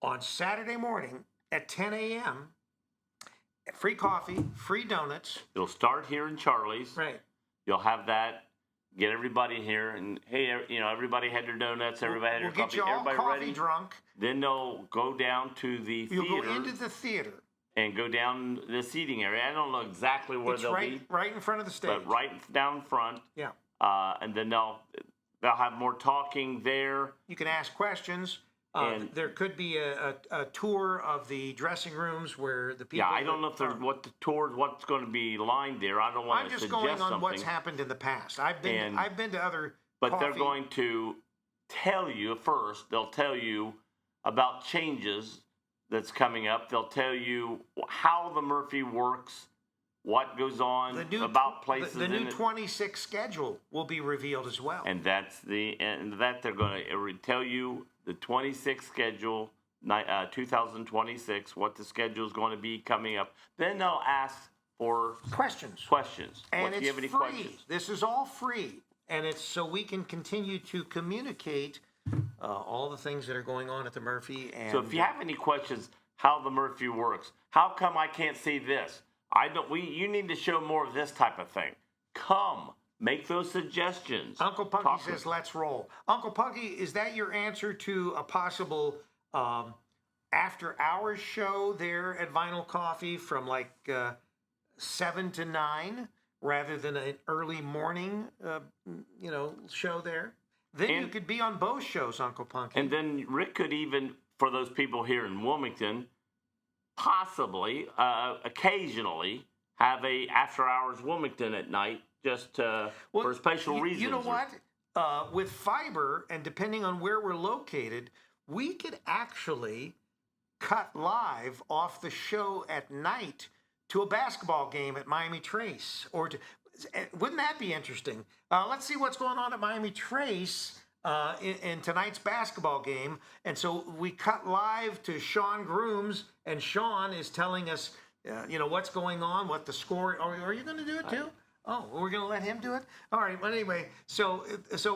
on Saturday morning at 10 a.m. Free coffee, free donuts. It'll start here in Charlie's. Right. You'll have that. Get everybody here, and hey, everybody had their donuts. Everybody had their coffee. We'll get you all everybody coffee ready. drunk. Then they'll go down to the theater. You'll go into the theater. And go down the seating area. I don't know exactly where they'll be. Right in front of the stage. But right down front. Yeah. And then they'll have more talking there. You can ask questions. And there could be a tour of the dressing rooms where the people. Yeah, I don't know if there's what's going to be lined there. I don't want to suggest something. I'm just going on what's happened in the past. I've been to other. But they're going to tell you first. They'll tell you about changes that's coming up. They'll tell you how the Murphy works, what goes on, about places. The new 26 schedule will be revealed as well. And that they're going to tell you the 26 schedule, 2026, what the schedule is going to be coming up. Then they'll ask for questions. And it's you have any free. questions? This is all free, and it's so we can continue to communicate all the things that are going on at the Murphy. And so if you have any questions, how the Murphy works, how come I can't see this? You need to show more of this type of thing. Come. Make those suggestions. Uncle Punky says, let's roll. Uncle Punky, is that your answer to a possible after-hours show there at Vinyl Coffee from like 7 to 9 rather than an early morning, show there? Then you could be on both shows, Uncle Punky. And then Rick could even, for those people here in Wilmington, possibly, occasionally, have a after-hours Wilmington at night. Just for special reasons. You know what? With fiber, and depending on where we're located, we could actually cut live off the show at night to a basketball game at Miami Trace. Wouldn't that be interesting? Let's see what's going on at Miami Trace in tonight's basketball game. And so we cut live to Sean Grooms, and Sean is telling us, what's going on, what the score. Are you going to do it too? Oh, we're going to let him do it? All right. Well, anyway, so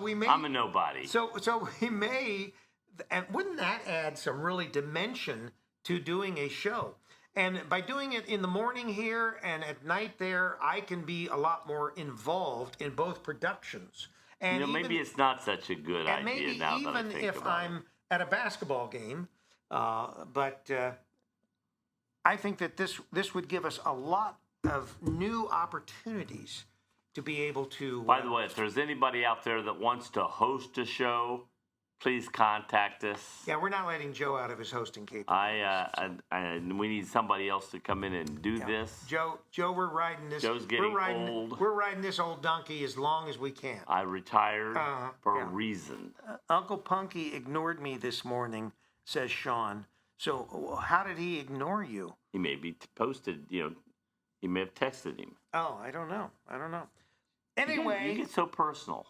we may. I'm a nobody. So we may, and wouldn't that add some really dimension to doing a show? And by doing it in the morning here and at night there, I can be a lot more involved in both productions. And maybe it's not such a good idea maybe now that I think even if about I'm at a basketball game, but I think that this would give us a lot of new opportunities to be able to. By the way, if there's anybody out there that wants to host a show, please contact us. Yeah, we're not letting Joe out of his hosting capabilities. We need somebody else to come in and do this. Joe, we're riding this. Joe's getting old. We're riding this old donkey as long as we can. I retired for a reason. Uncle Punky ignored me this morning, says Sean. So how did he ignore you? He may be posted, he may have texted him. Oh, I don't know. Anyway. You get so personal.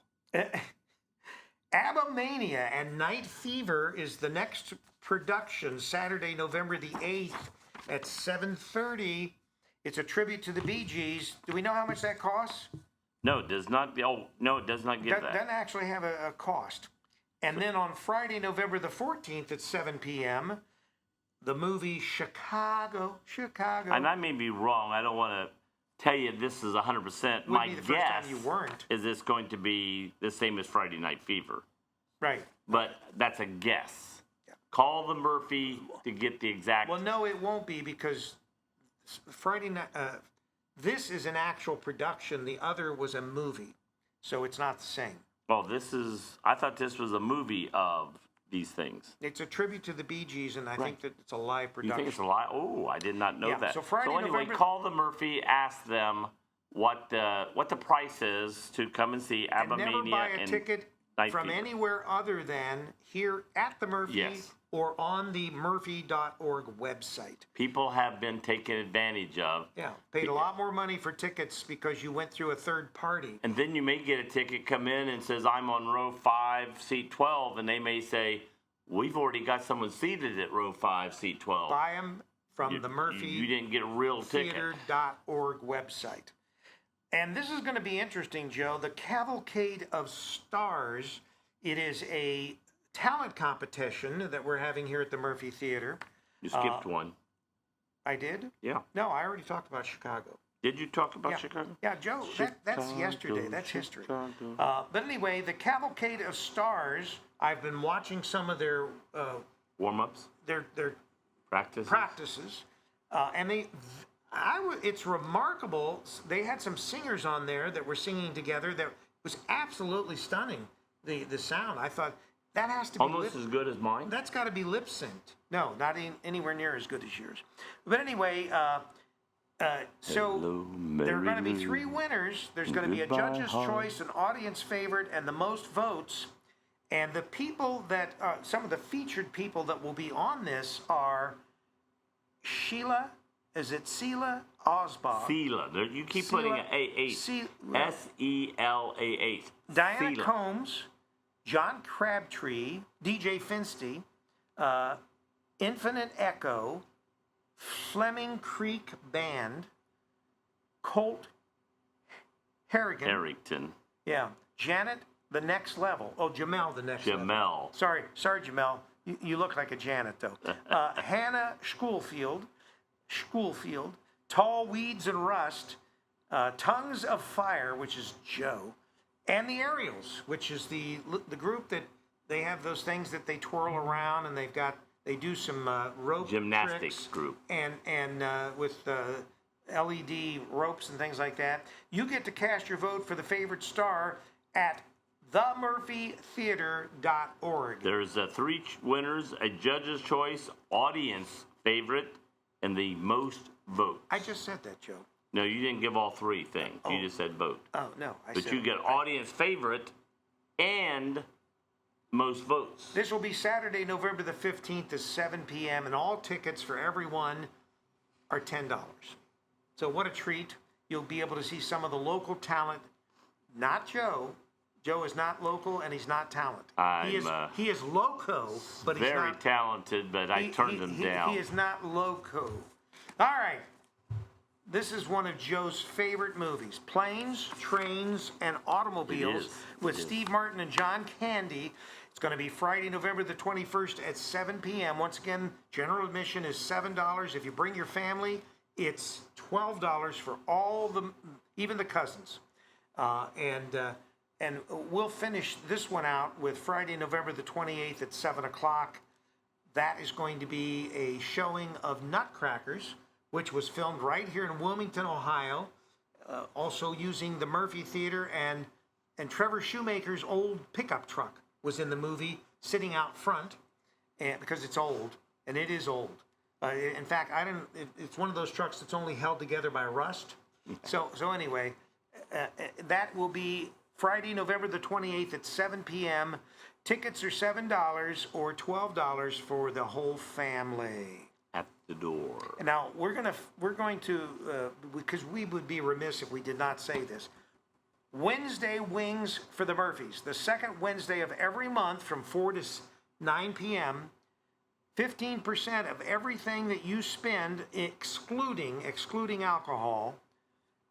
Abomania and Night Fever is the next production, Saturday, November the 8th at 7:30. It's a tribute to the Bee Gees. Do we know how much that costs? No, it does not. No, it does not give that. Doesn't actually have a cost. And then on Friday, November the 14th at 7 p.m., the movie Chicago. And I may be wrong. I don't want to tell you this is 100%. My guess is it's going to be the same as Friday Night Fever. Right. But that's a guess. Yeah. Call the Murphy to get the exact. Well, no, it won't be because Friday night. This is an actual production. The other was a movie, so it's not the same. Well, I thought this was a movie of these things. It's a tribute to the Bee Gees, and I think that it's a live production. You think it's a live? Oh, I did not know that. So Friday, anyway, November... call the Murphy, ask them what the price is to come and see Abomania. And never buy a ticket from anywhere other than here at the Murphy or on the Murphy.org website. People have been taken advantage of. Yeah, paid a lot more money for tickets because you went through a third party. And then you may get a ticket come in and says, I'm on row 5, seat 12, and they may say, we've already got someone seated at row 5, seat 12. Buy them from the Murphy. You didn't get a real ticket. Theater.org website. And this is going to be interesting, Joe. The Cavalcade of Stars. It is a talent competition that we're having here at the Murphy Theater. You skipped one. I did? Yeah. No, I already talked about Chicago. Did you talk about Chicago? Yeah, Joe, that's yesterday. That's history. But anyway, the Cavalcade of Stars, I've been watching some of their... warm-ups? Their practices. And it's remarkable. They had some singers on there that were singing together that was absolutely stunning. The sound. I thought that has to be almost as good as mine. That's got to be lip synced. No, not anywhere near as good as yours. But anyway, so there are going to be 3 winners. There's going to be a judge's choice, an audience favorite, and the most votes. And the people that some of the featured people that will be on this are Sheila. Is it Sela Osbach? Sela. You keep putting an A8. S-E-L-A-8. Diana Combs, John Crabtree, DJ Finsty, Infinite Echo, Fleming Creek Band, Colt Harrington. Yeah. Janet, the Next Level. Oh, Jamel, the Next Level. Sorry, Jamel. You look like a Janet, though. Hannah Schoolfield, Tall Weeds and Rust, Tongues of Fire, which is Joe, and the Aerials, which is the group that they have those things that they twirl around, and they do some rope gymnastics tricks group and with LED ropes and things like that. You get to cast your vote for the favorite star at themurphytheater.org. There's 3 winners, a judge's choice, audience favorite, and the most votes. I just said that, Joe. No, you didn't give all 3 things. You just said vote. Oh, no. But you get audience favorite and most votes. This will be Saturday, November the 15th at 7 p.m., and all tickets for everyone are $10. So what a treat. You'll be able to see some of the local talent. Not Joe. Joe is not local, and he's not talented. He is loco, but he's not... Very talented, but I turned him down. He is not loco. All right. This is one of Joe's favorite movies, Planes, Trains, and Automobiles with Steve Martin and John Candy. It's going to be Friday, November the 21st at 7 p.m. Once again, general admission is $7. If you bring your family, it's $12 for even the cousins. And we'll finish this one out with Friday, November the 28th at 7 o'clock. That is going to be a showing of Nutcrackers, which was filmed right here in Wilmington, Ohio, also using the Murphy Theater, and Trevor Shoemaker's old pickup truck was in the movie sitting out front, and because it's old, and it is old. In fact, it's one of those trucks that's only held together by rust. So anyway, that will be Friday, November the 28th at 7 p.m. Tickets are $7 or $12 for the whole family. At the door. Now we're going to because we would be remiss if we did not say this. Wednesday wings for the Murphys, the second Wednesday of every month from 4 to 9 p.m. 15% of everything that you spend, excluding alcohol,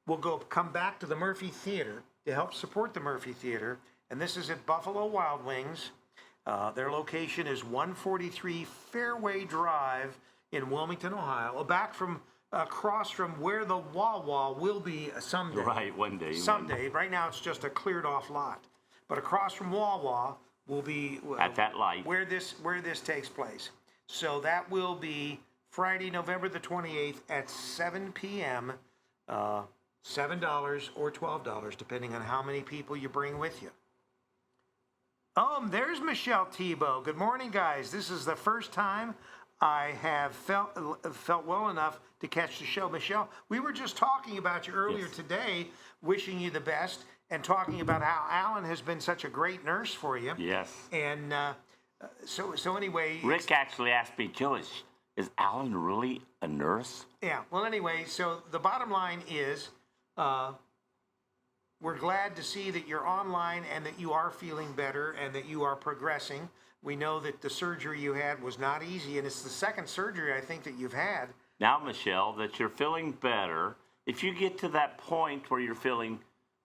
will come back to the Murphy Theater to help support the Murphy Theater. And this is at Buffalo Wild Wings. Their location is 143 Fairway Drive in Wilmington, Ohio, across from where the Wawa will be someday. Right, one day. Someday. Right now it's just a cleared off lot. But across from Wawa will be at that light where this takes place. So that will be Friday, November the 28th at 7 p.m. $7 or $12, depending on how many people you bring with you. There's Michelle Tebow. Good morning, guys. This is the first time I have felt well enough to catch the show. Michelle, we were just talking about you earlier today, wishing you the best, and talking about how Alan has been such a great nurse for you. Yes. And so anyway. Rick actually asked me, Joe, is Alan really a nurse? Yeah. Well, anyway, so the bottom line is we're glad to see that you're online and that you are feeling better and that you are progressing. We know that the surgery you had was not easy, and it's the second surgery I think that you've had. Now, Michelle, that you're feeling better, if you get to that point where you're feeling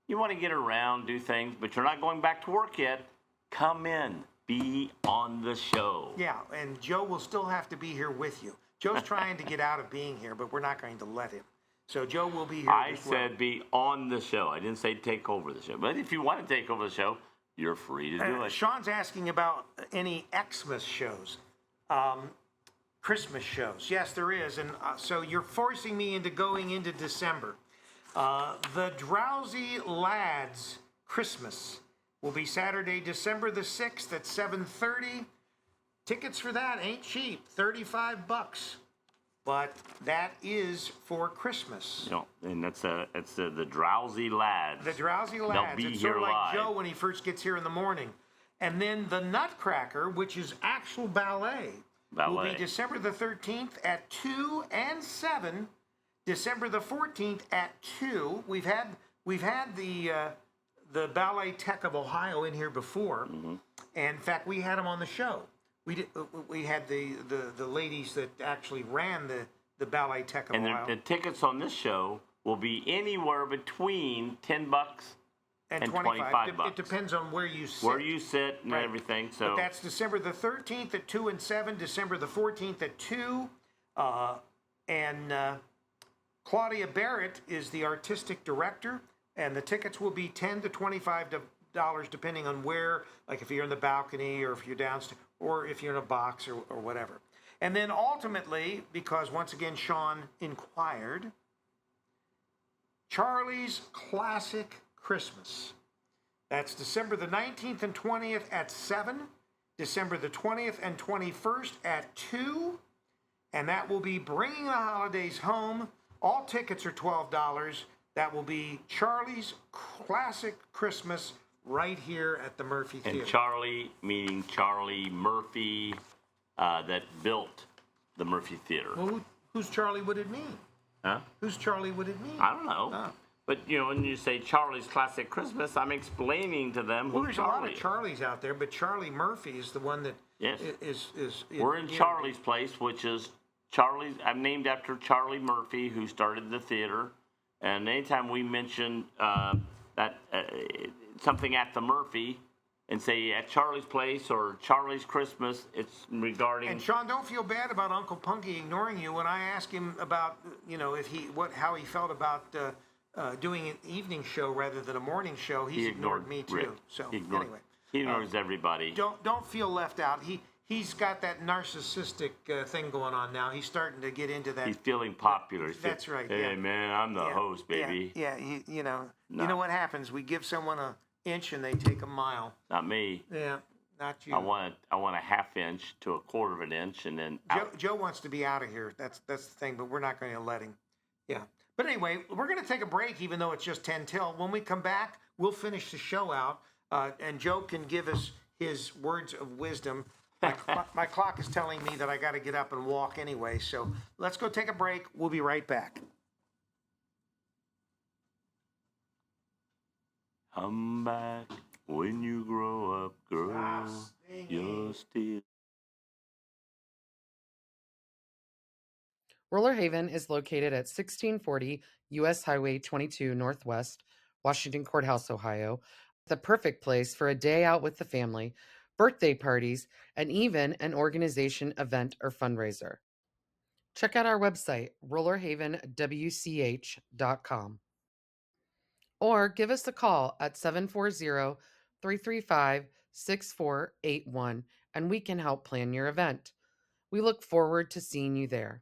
you want to get around, do things, but you're not going back to work yet, come in, be on the show. Yeah, and Joe will still have to be here with you. Joe's trying to get out of being here, but we're not going to let him. So Joe will be here. I said be on the show. I didn't say take over the show. But if you want to take over the show, you're free to do it. Sean's asking about any Xmas shows, Christmas shows. Yes, there is. And so you're forcing me into going into December. The Drowsy Lads Christmas will be Saturday, December the 6th at 7:30. Tickets for that ain't cheap, $35. But that is for Christmas. No, and it's the Drowsy Lads. The Drowsy Lads. They'll be it's here sort of like live. Joe when he first gets here in the morning. And then the Nutcracker, which is actual ballet, will be December the 13th at 2 and 7. December the 14th at 2. We've had the Ballet Tech of Ohio in here before. Mm-hmm. And in fact, we had them on the show. We had the ladies that actually ran the Ballet Tech of Ohio. And the tickets on this show will be anywhere between $10 and $25. It depends on where you sit. Where you sit and everything. So but that's December the 13th at 2 and 7, December the 14th at 2. Claudia Barrett is the artistic director, and the tickets will be $10 to $25 depending on where, like if you're in the balcony or if you're downstairs or if you're in a box or whatever. And then ultimately, because once again Sean inquired, Charlie's Classic Christmas. That's December the 19th and 20th at 7, December the 20th and 21st at 2, and that will be bringing the holidays home. All tickets are $12. That will be Charlie's Classic Christmas right here at the Murphy Theater. And Charlie, meaning Charlie Murphy, that built the Murphy Theater. Well, who's Charlie would it mean? Huh? Who's Charlie would it mean? I don't know. Oh. But, when you say Charlie's Classic Christmas, I'm explaining to them Well, who's there's Charlie. a lot of Charlies out there, but Charlie Murphy is the one that is. We're in Charlie's place, which is Charlie's. I'm named after Charlie Murphy, who started the theater. And anytime we mention something at the Murphy and say at Charlie's place or Charlie's Christmas, it's regarding. And Sean, don't feel bad about Uncle Punky ignoring you. When I asked him about, how he felt about doing an evening show rather than a morning show, he ignored me too. Rick. So anyway, he ignores everybody. Don't feel left out. He's got that narcissistic thing going on now. He's starting to get into that. He's feeling popular. That's right. Hey man, I'm the host, baby. Yeah. You know what happens? We give someone an inch and they take a mile. Not me. Yeah. Not you. I want a half inch to a quarter of an inch, and then Joe wants to be out of here. That's the thing, but we're not going to let him. Yeah. But anyway, we're going to take a break, even though it's just 10 till. When we come back, we'll finish the show out, and Joe can give us his words of wisdom. My clock is telling me that I got to get up and walk anyway, so let's go take a break. We'll be right back. come back when you grow up, girl. You're still. Roller Haven is located at 1640 U.S. Highway 22 Northwest, Washington Courthouse, Ohio. The perfect place for a day out with the family, birthday parties, and even an organization event or fundraiser. Check out our website, rollerhavenwch.com, or give us a call at 740-335-6481, and we can help plan your event. We look forward to seeing you there.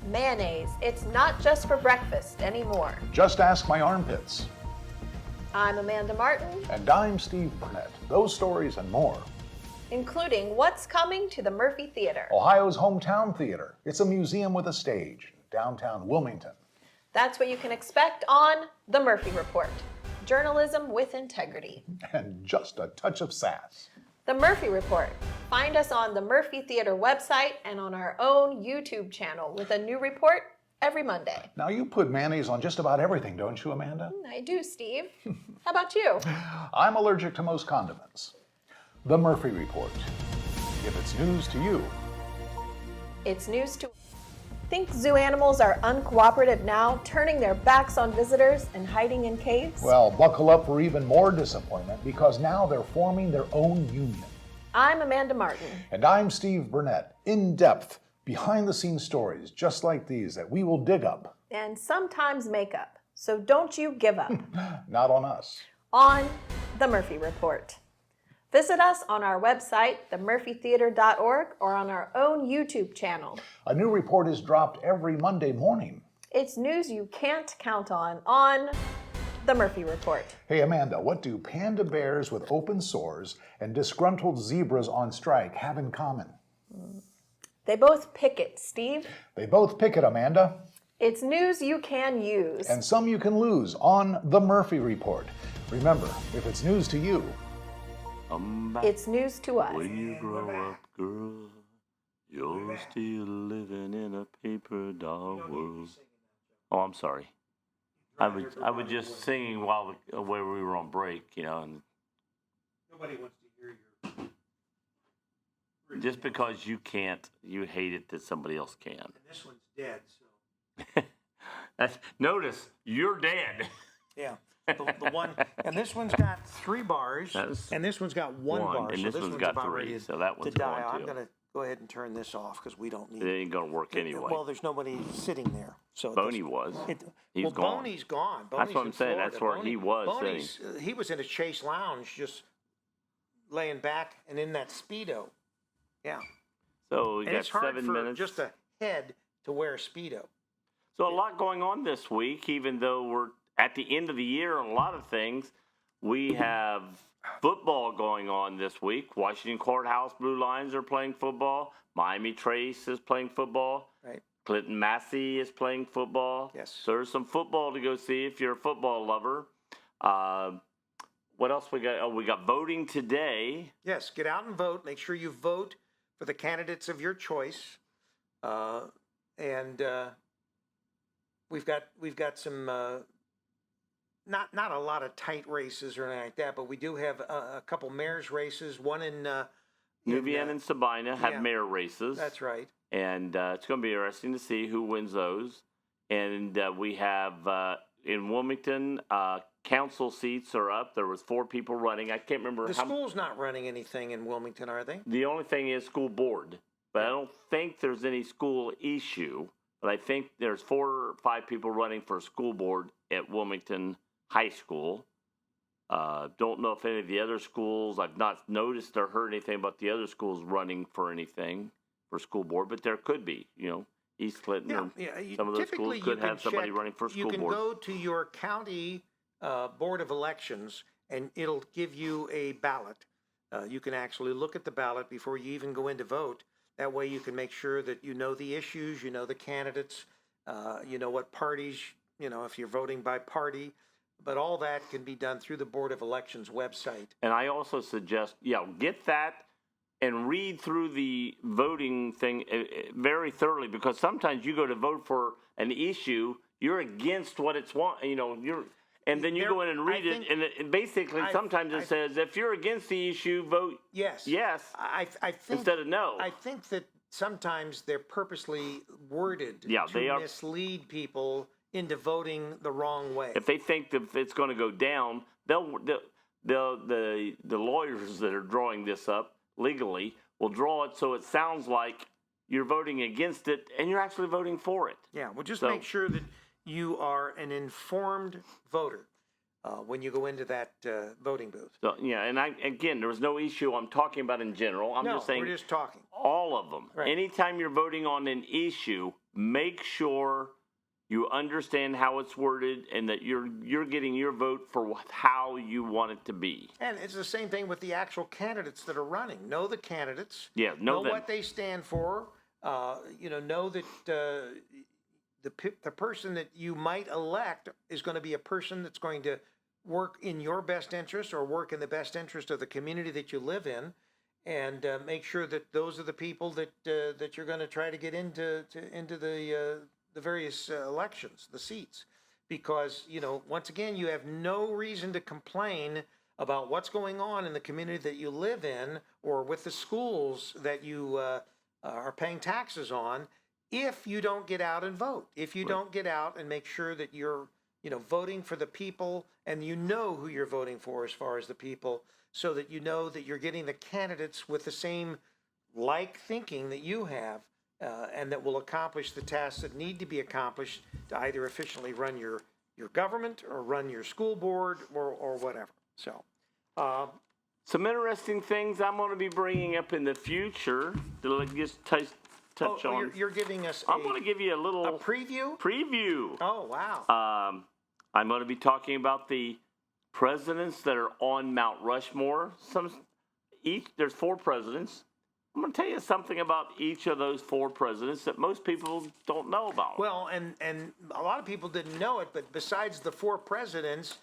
Mayonnaise, it's not just for breakfast anymore. Just ask my armpits. I'm Amanda Martin, And I'm Steve Burnett. Those stories and more. including what's coming to the Murphy Theater. Ohio's hometown theater. It's a museum with a stage, downtown Wilmington. That's what you can expect on The Murphy Report. Journalism with integrity. And just a touch of sass. The Murphy Report. Find us on the Murphy Theater website and on our own YouTube channel with a new report every Monday. Now, you put mayonnaise on just about everything, don't you, Amanda? I do, Steve. How about you? I'm allergic to most condiments. The Murphy Report. If it's news to you, It's news to... Think zoo animals are uncooperative now, turning their backs on visitors and hiding in caves? well, buckle up for even more disappointment because now they're forming their own union. I'm Amanda Martin. And I'm Steve Burnett. In depth, behind the scenes stories just like these that we will dig up. And sometimes make up. So don't you give up. Not on us. On The Murphy Report. Visit us on our website, themurphytheater.org, or on our own YouTube channel. A new report is dropped every Monday morning. It's news you can't count on The Murphy Report. Hey, Amanda, what do panda bears with open sores and disgruntled zebras on strike have in common? They both picket, Steve. They both picket, Amanda. It's news you can use. And some you can lose on The Murphy Report. Remember, if it's news to you, Come back It's news to us. when you grow up, girl. You're still living in a paper doll world. Oh, I'm sorry. I was just singing while we were on break, you know. And Nobody wants to hear your... just because you can't, you hate it that somebody else can. And this one's dead, so... Notice, you're dead. Yeah. The one, and this one's got 3 bars, and this one's got one bar. And so this one's got about 3, ready so that one's to die. going I'm too. going to go ahead and turn this off because we don't need It ain't gonna work anyway. Well, there's nobody sitting there. So Boney was. He's well, gone. Boney's gone. That's what I'm in saying. Florida. That's where he was Boney's, he was in a Chase Lounge just laying back and in that Speedo. Yeah. So we And got it's hard 7 for minutes. just a head to wear a Speedo. So a lot going on this week, even though we're at the end of the year on a lot of things. We have football going on this week. Washington Courthouse Blue Lions are playing football. Miami Trace is playing football. Right. Clinton Massey is playing football. Yes. So there's some football to go see if you're a football lover. What else we got? Oh, we got voting today. Yes, get out and vote. Make sure you vote for the candidates of your choice. And we've got some not a lot of tight races or anything like that, but we do have a couple mayor's races. One in Nubian and Sabina have yeah. mayor races. That's right. And it's going to be interesting to see who wins those. And we have in Wilmington, council seats are up. There was 4 people running. I can't remember The how. school's not running anything in Wilmington, are they? The only thing is school board, but I don't think there's any school issue. But I think there's 4 or 5 people running for school board at Wilmington High School. Don't know if any of the other schools, I've not noticed or heard anything about the other schools running for anything for school board, but there could be, East Clinton or some of those schools could have somebody running for school board. You can go to your county board of elections and it'll give you a ballot. You can actually look at the ballot before you even go in to vote. That way you can make sure that you know the issues, you know the candidates, you know what parties, if you're voting by party. But all that can be done through the Board of Elections website. And I also suggest, get that and read through the voting thing very thoroughly, because sometimes you go to vote for an issue, you're against what it's and then you go in and read it, and it basically sometimes it says, if you're against the issue, vote yes. I think, instead of no. I think that sometimes they're purposely worded to mislead people into voting the wrong way. If they think that it's going to go down, the lawyers that are drawing this up legally will draw it so it sounds like you're voting against it and you're actually voting for it. Yeah, well, just make sure that you are an informed voter when you go into that voting booth. So, and there was no issue I'm talking about in general. I'm just saying we're just talking. All of them. Right. Anytime you're voting on an issue, make sure you understand how it's worded and that you're getting your vote for how you want it to be. And it's the same thing with the actual candidates that are running. Know the candidates. Yeah, know them. What they stand for. Know that the person that you might elect is going to be a person that's going to work in your best interest or work in the best interest of the community that you live in, and make sure that those are the people that you're going to try to get into the various elections, the seats, because once again, you have no reason to complain about what's going on in the community that you live in or with the schools that you are paying taxes on if you don't get out and vote. If you don't get out and make sure that you're voting for the people, and who you're voting for as far as the people, so that that you're getting the candidates with the same thinking that you have. And that will accomplish the tasks that need to be accomplished to either efficiently run your government or run your school board or whatever. So, some interesting things I'm going to be bringing up in the future to just touch on. You're giving us. I'm going to give you a preview. Preview. Oh wow. I'm going to be talking about the presidents that are on Mount Rushmore. There's 4 presidents. I'm going to tell you something about each of those 4 presidents that most people don't know about. Well, and a lot of people didn't know it, but besides the 4 presidents,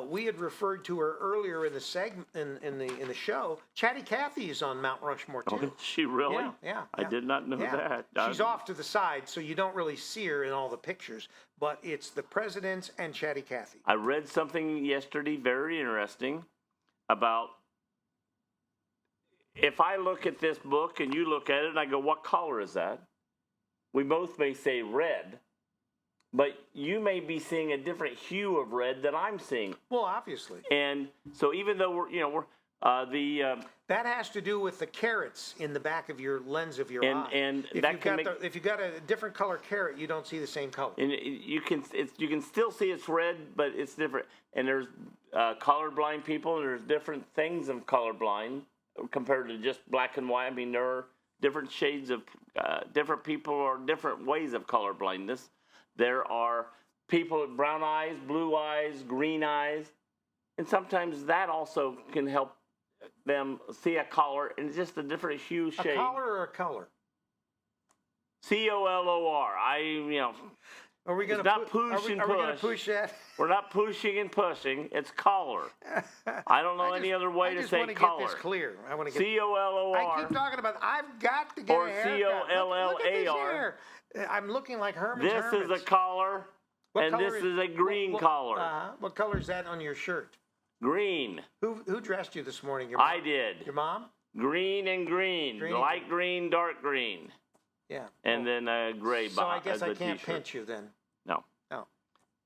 we had referred to her earlier in the segment in the show. Chatty Cathy is on Mount Rushmore too. Oh, she really? Yeah. I did not know that. She's off to the side, so you don't really see her in all the pictures. But it's the presidents and Chatty Cathy. I read something yesterday very interesting about. If I look at this book and you look at it and I go, what color is that? We both may say red, but you may be seeing a different hue of red than I'm seeing. Well, obviously. And so even though that has to do with the carats in the back of your lens of your eye. And if you've got a different color carat, you don't see the same color. And you can still see it's red, but it's different. And there's colorblind people, and there's different things of colorblind compared to just black and white. I mean, there are different shades of different people or different ways of color blindness. There are people with brown eyes, blue eyes, green eyes, and sometimes that also can help them see a color in just a different hue, shade. A color or a color? COLOR. Are we going to push and push? Are we going to push that? We're not pushing and pushing. It's color. I don't know any other way to say color. I just want to get this clear. I want to get COLOR. I keep talking about. I've got to get or a haircut. COLLAR. Look at this hair. I'm looking like Herman's This Hermits. is a collar, and this is a green collar. What color is that on your shirt? Green. Who dressed you this morning? Your mom? I did. Your mom? Green and green. Light green, dark green. Yeah. And then a gray So I guess as I can't t-shirt. pinch you then. No. No.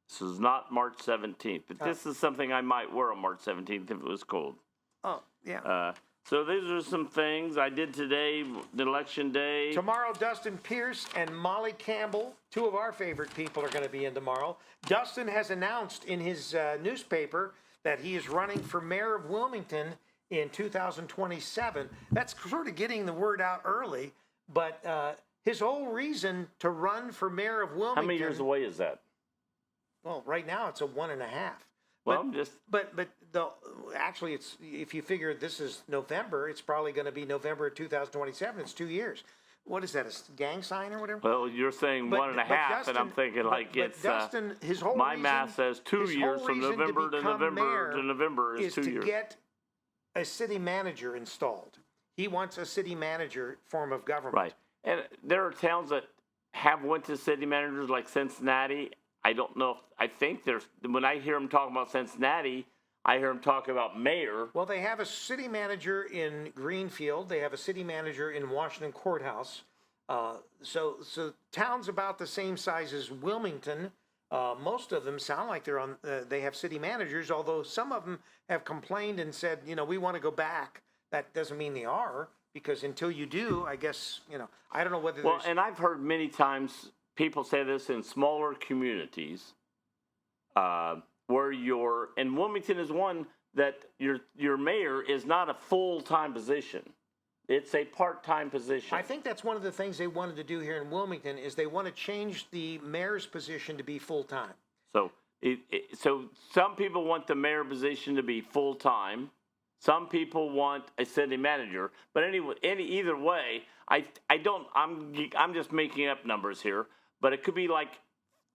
This is not March 17th, but this is something I might wear on March 17th if it was cold. Oh, yeah. So these are some things I did today, the election day. Tomorrow, Dustin Pierce and Molly Campbell, 2 of our favorite people, are going to be in tomorrow. Dustin has announced in his newspaper that he is running for mayor of Wilmington in 2027. That's sort of getting the word out early, but his whole reason to run for mayor of Wilmington. How many years away is that? Well, right now it's a 1.5. Well, Actually, it's, if you figure this is November, it's probably going to be November of 2027. It's 2 years. What is that, a gang sign or whatever? Well, you're saying 1.5, Dustin, and I'm thinking it's. Dustin, his whole my reason, math says 2 years from November to November is 2 years. To get a city manager installed. He wants a city manager form of government. Right, and there are towns that have went to city managers like Cincinnati. I don't know. I think there's, when I hear them talk about Cincinnati, I hear them talk about mayor. Well, they have a city manager in Greenfield. They have a city manager in Washington Courthouse. So towns about the same size as Wilmington. Most of them sound like they're on. They have city managers, although some of them have complained and said, we want to go back. That doesn't mean they are, because until you do, I guess I don't know whether. Well, and I've heard many times people say this in smaller communities, where and Wilmington is one that your mayor is not a full-time position. It's a part-time position. I think that's one of the things they wanted to do here in Wilmington is they want to change the mayor's position to be full-time. So, so some people want the mayor position to be full-time. Some people want a city manager. But anyway, either way, I'm just making up numbers here. But it could be like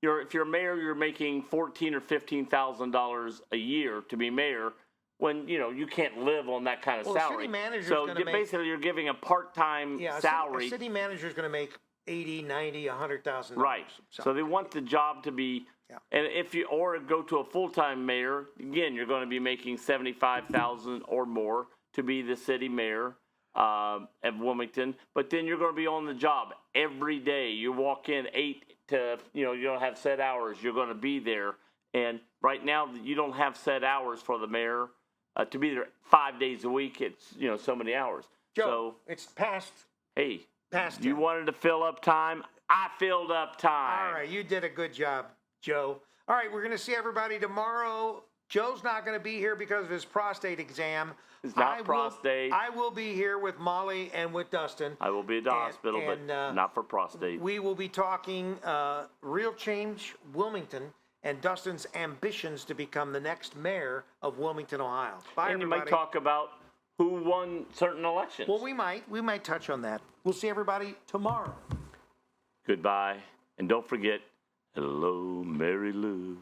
if you're a mayor, you're making $14,000 or $15,000 a year to be mayor. When you can't live on that kind of salary. City manager's so gonna basically, you're giving a part-time salary. A city manager is going to make $80,000, $90,000, $100,000. Right. So they want the job to be, and if you go to a full-time mayor, again, you're going to be making $75,000 or more to be the city mayor of Wilmington. But then you're going to be on the job every day. You walk in 8 to, you don't have set hours. You're going to be there. And right now, you don't have set hours for the mayor. To be there 5 days a week, it's so many hours. Joe, it's past. Hey, past. You wanted to fill up time. I filled up time. All right, you did a good job, Joe. All right, we're going to see everybody tomorrow. Joe's not going to be here because of his prostate exam. It's not prostate. I will be here with Molly and with Dustin. I will be at the hospital, but not for prostate. We will be talking Real Change Wilmington and Dustin's ambitions to become the next mayor of Wilmington, Ohio. Bye, and everybody. you might talk about who won certain elections. Well, we might touch on that. We'll see everybody tomorrow. Goodbye, and don't forget, hello, Mary Lou.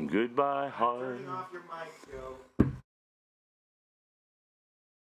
Goodbye, heart. Turning off your mic, Joe.